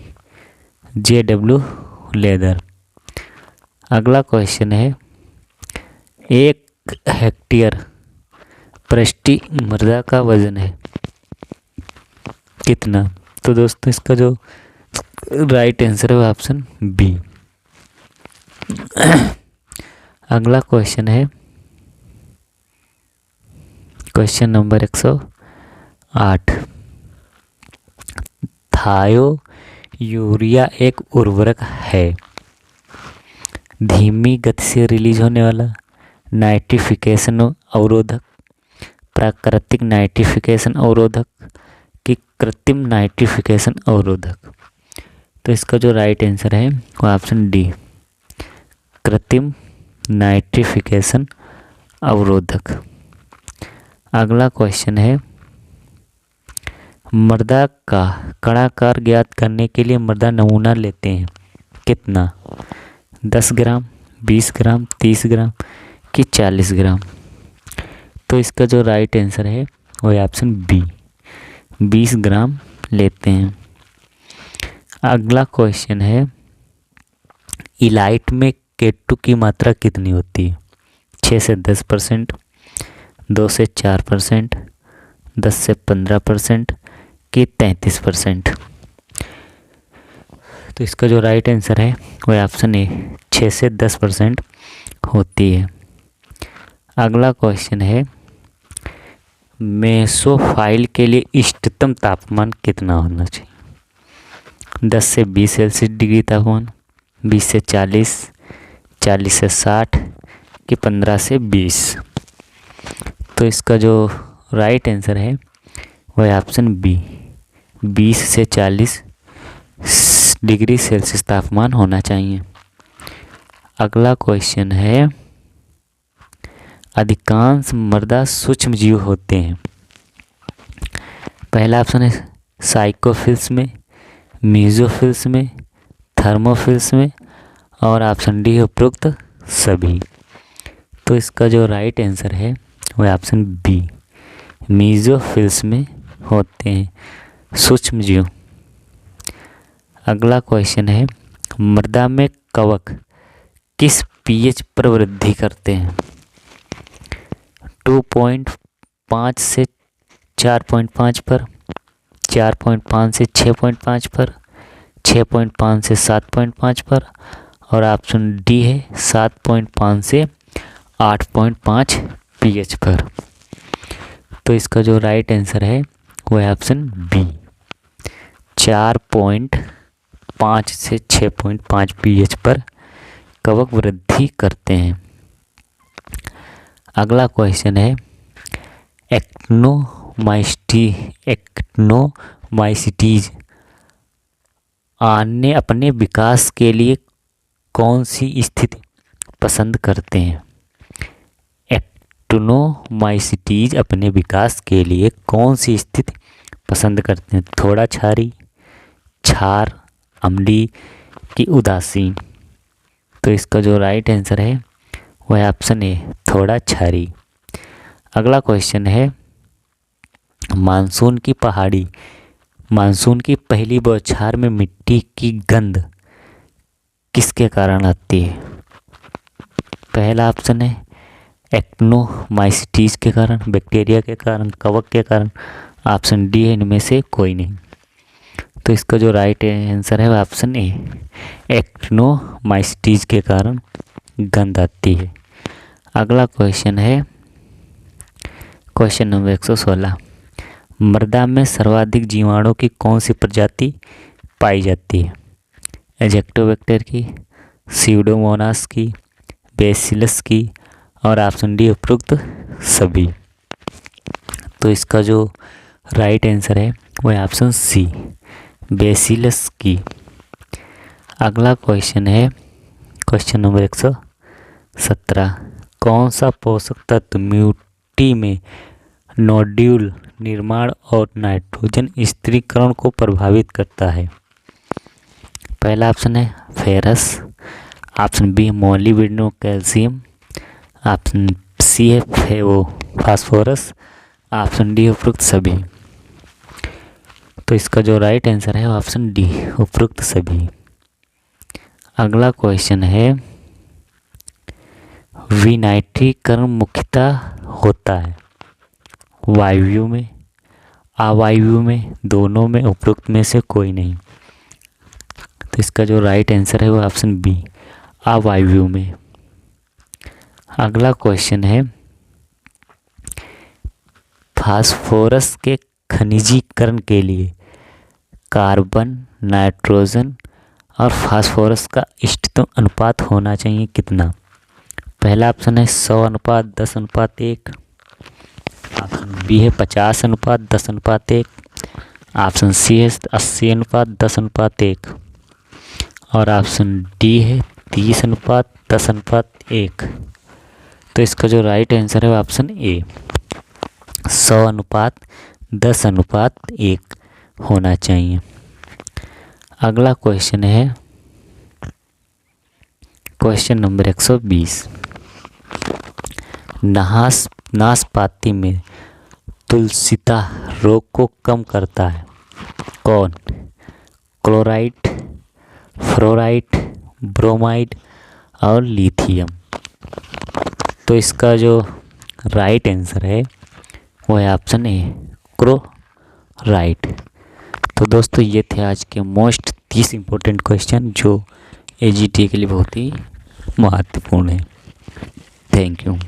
JW लेदर। अगला क्वेश्चन है, 1 हेक्टेयर पृष्ठीय मृदा का वजन है कितना? तो दोस्तों इसका जो राइट आंसर है वो ऑप्शन बी। अगला क्वेश्चन है, क्वेश्चन नंबर 108, थायो यूरिया एक उर्वरक है धीमी गति से रिलीज होने वाला, नाइट्रिफिकेशन अवरोधक, प्राकृतिक नाइट्रिफिकेशन अवरोधक, कि कृत्रिम नाइट्रिफिकेशन अवरोधक? तो इसका जो राइट आंसर है वो ऑप्शन डी, कृत्रिम नाइट्रिफिकेशन अवरोधक। अगला क्वेश्चन है, मृदा का कणाकार ज्ञात करने के लिए मृदा नमूना लेते हैं कितना? 10 ग्राम, 20 ग्राम, 30 ग्राम, कि 40 ग्राम? तो इसका जो राइट आंसर है वो है ऑप्शन बी, 20 ग्राम लेते हैं। अगला क्वेश्चन है, इलाइट में K2 की मात्रा कितनी होती है? 6 से 10%, 2 से 4%, 10 से 15%, कि 33%? तो इसका जो राइट आंसर है वो है ऑप्शन ए, 6 से 10% होती है। अगला क्वेश्चन है, मेसोफाइल के लिए इष्टतम तापमान कितना होना चाहिए? 10 से 20 सेल्सियस डिग्री तापमान, 20 से 40, 40 से 60, कि 15 से 20? तो इसका जो राइट आंसर है वो है ऑप्शन बी, 20 से 40 डिग्री सेल्सियस तापमान होना चाहिए। अगला क्वेश्चन है, अधिकांश मृदा सूक्ष्म जीव होते हैं। पहला ऑप्शन है साइकोफिल्स में, मेसोफिल्स में, थर्मोफिल्स में, और ऑप्शन डी उपरोक्त सभी। तो इसका जो राइट आंसर है वो ऑप्शन बी, मेसोफिल्स में होते हैं सूक्ष्म जीव। अगला क्वेश्चन है, मृदा में कवक किस पीएच पर वृद्धि करते हैं? 2.5 से 4.5 पर, 4.5 से 6.5 पर, 6.5 से 7.5 पर, और ऑप्शन डी है 7.5 से 8.5 पीएच पर। तो इसका जो राइट आंसर है वो है ऑप्शन बी, 4.5 से 6.5 पीएच पर कवक वृद्धि करते हैं। अगला क्वेश्चन है, एक्टिनोमाइसीटीज आने अपने विकास के लिए कौन सी स्थिति पसंद करते हैं? एक्टिनोमाइसीटीज अपने विकास के लिए कौन सी स्थिति पसंद करते हैं? थोड़ा क्षारी, क्षार, अम्लीय की उदासीन। तो इसका जो राइट आंसर है वो है ऑप्शन ए, थोड़ा क्षारी। अगला क्वेश्चन है, मानसून की पहली बौछार में मिट्टी की गंध किसके कारण आती है? पहला ऑप्शन है एक्टिनोमाइसीटीज के कारण, बैक्टीरिया के कारण, कवक के कारण, ऑप्शन डी है इनमें से कोई नहीं। तो इसका जो राइट आंसर है वो ऑप्शन ए, एक्टिनोमाइसीटीज के कारण गंध आती है। अगला क्वेश्चन है, क्वेश्चन नंबर 116, मृदा में सर्वाधिक जीवाणु की कौन सी प्रजाति पाई जाती है? एजेक्टोबैक्टर की, स्यूडोमोनास की, बेसिलस की, और ऑप्शन डी उपरोक्त सभी। तो इसका जो राइट आंसर है वो है ऑप्शन सी, बेसिलस की। अगला क्वेश्चन है, क्वेश्चन नंबर 117, कौन सा पोषक तत्व मिट्टी में नोड्यूल निर्माण और नाइट्रोजन स्थिरीकरण को प्रभावित करता है? पहला ऑप्शन है ferrous, option B molybdenum calcium, option C है वो फास्फोरस, ऑप्शन डी उपरोक्त सभी। तो इसका जो राइट आंसर है ऑप्शन डी, उपरोक्त सभी। अगला क्वेश्चन है, विनाइट्रीकरण मुख्यतः होता है वायु में, अवायु में, दोनों में, उपरोक्त में से कोई नहीं। तो इसका जो राइट आंसर है वो ऑप्शन बी, अवायु में। अगला क्वेश्चन है, फास्फोरस के खनिजीकरण के लिए कार्बन, नाइट्रोजन और फास्फोरस का इष्टतम अनुपात होना चाहिए कितना? पहला ऑप्शन है 100:10:1, ऑप्शन बी है 50:10:1, ऑप्शन सी है 80:10:1, और ऑप्शन डी है 30:10:1। तो इसका जो राइट आंसर है ऑप्शन ए, 100:10:1 होना चाहिए। अगला क्वेश्चन है, क्वेश्चन नंबर 120, नाशपाती में तुलसीता रोग को कम करता है कौन? क्लोराइड, फ्लोराइड, ब्रोमाइड और लिथियम। तो इसका जो राइट आंसर है वो है ऑप्शन ए, क्लोराइड। तो दोस्तों ये थे आज के मोस्ट 30 इम्पोर्टेंट क्वेश्चन जो एजीटी के लिए बहुत ही महत्वपूर्ण है। Thank you.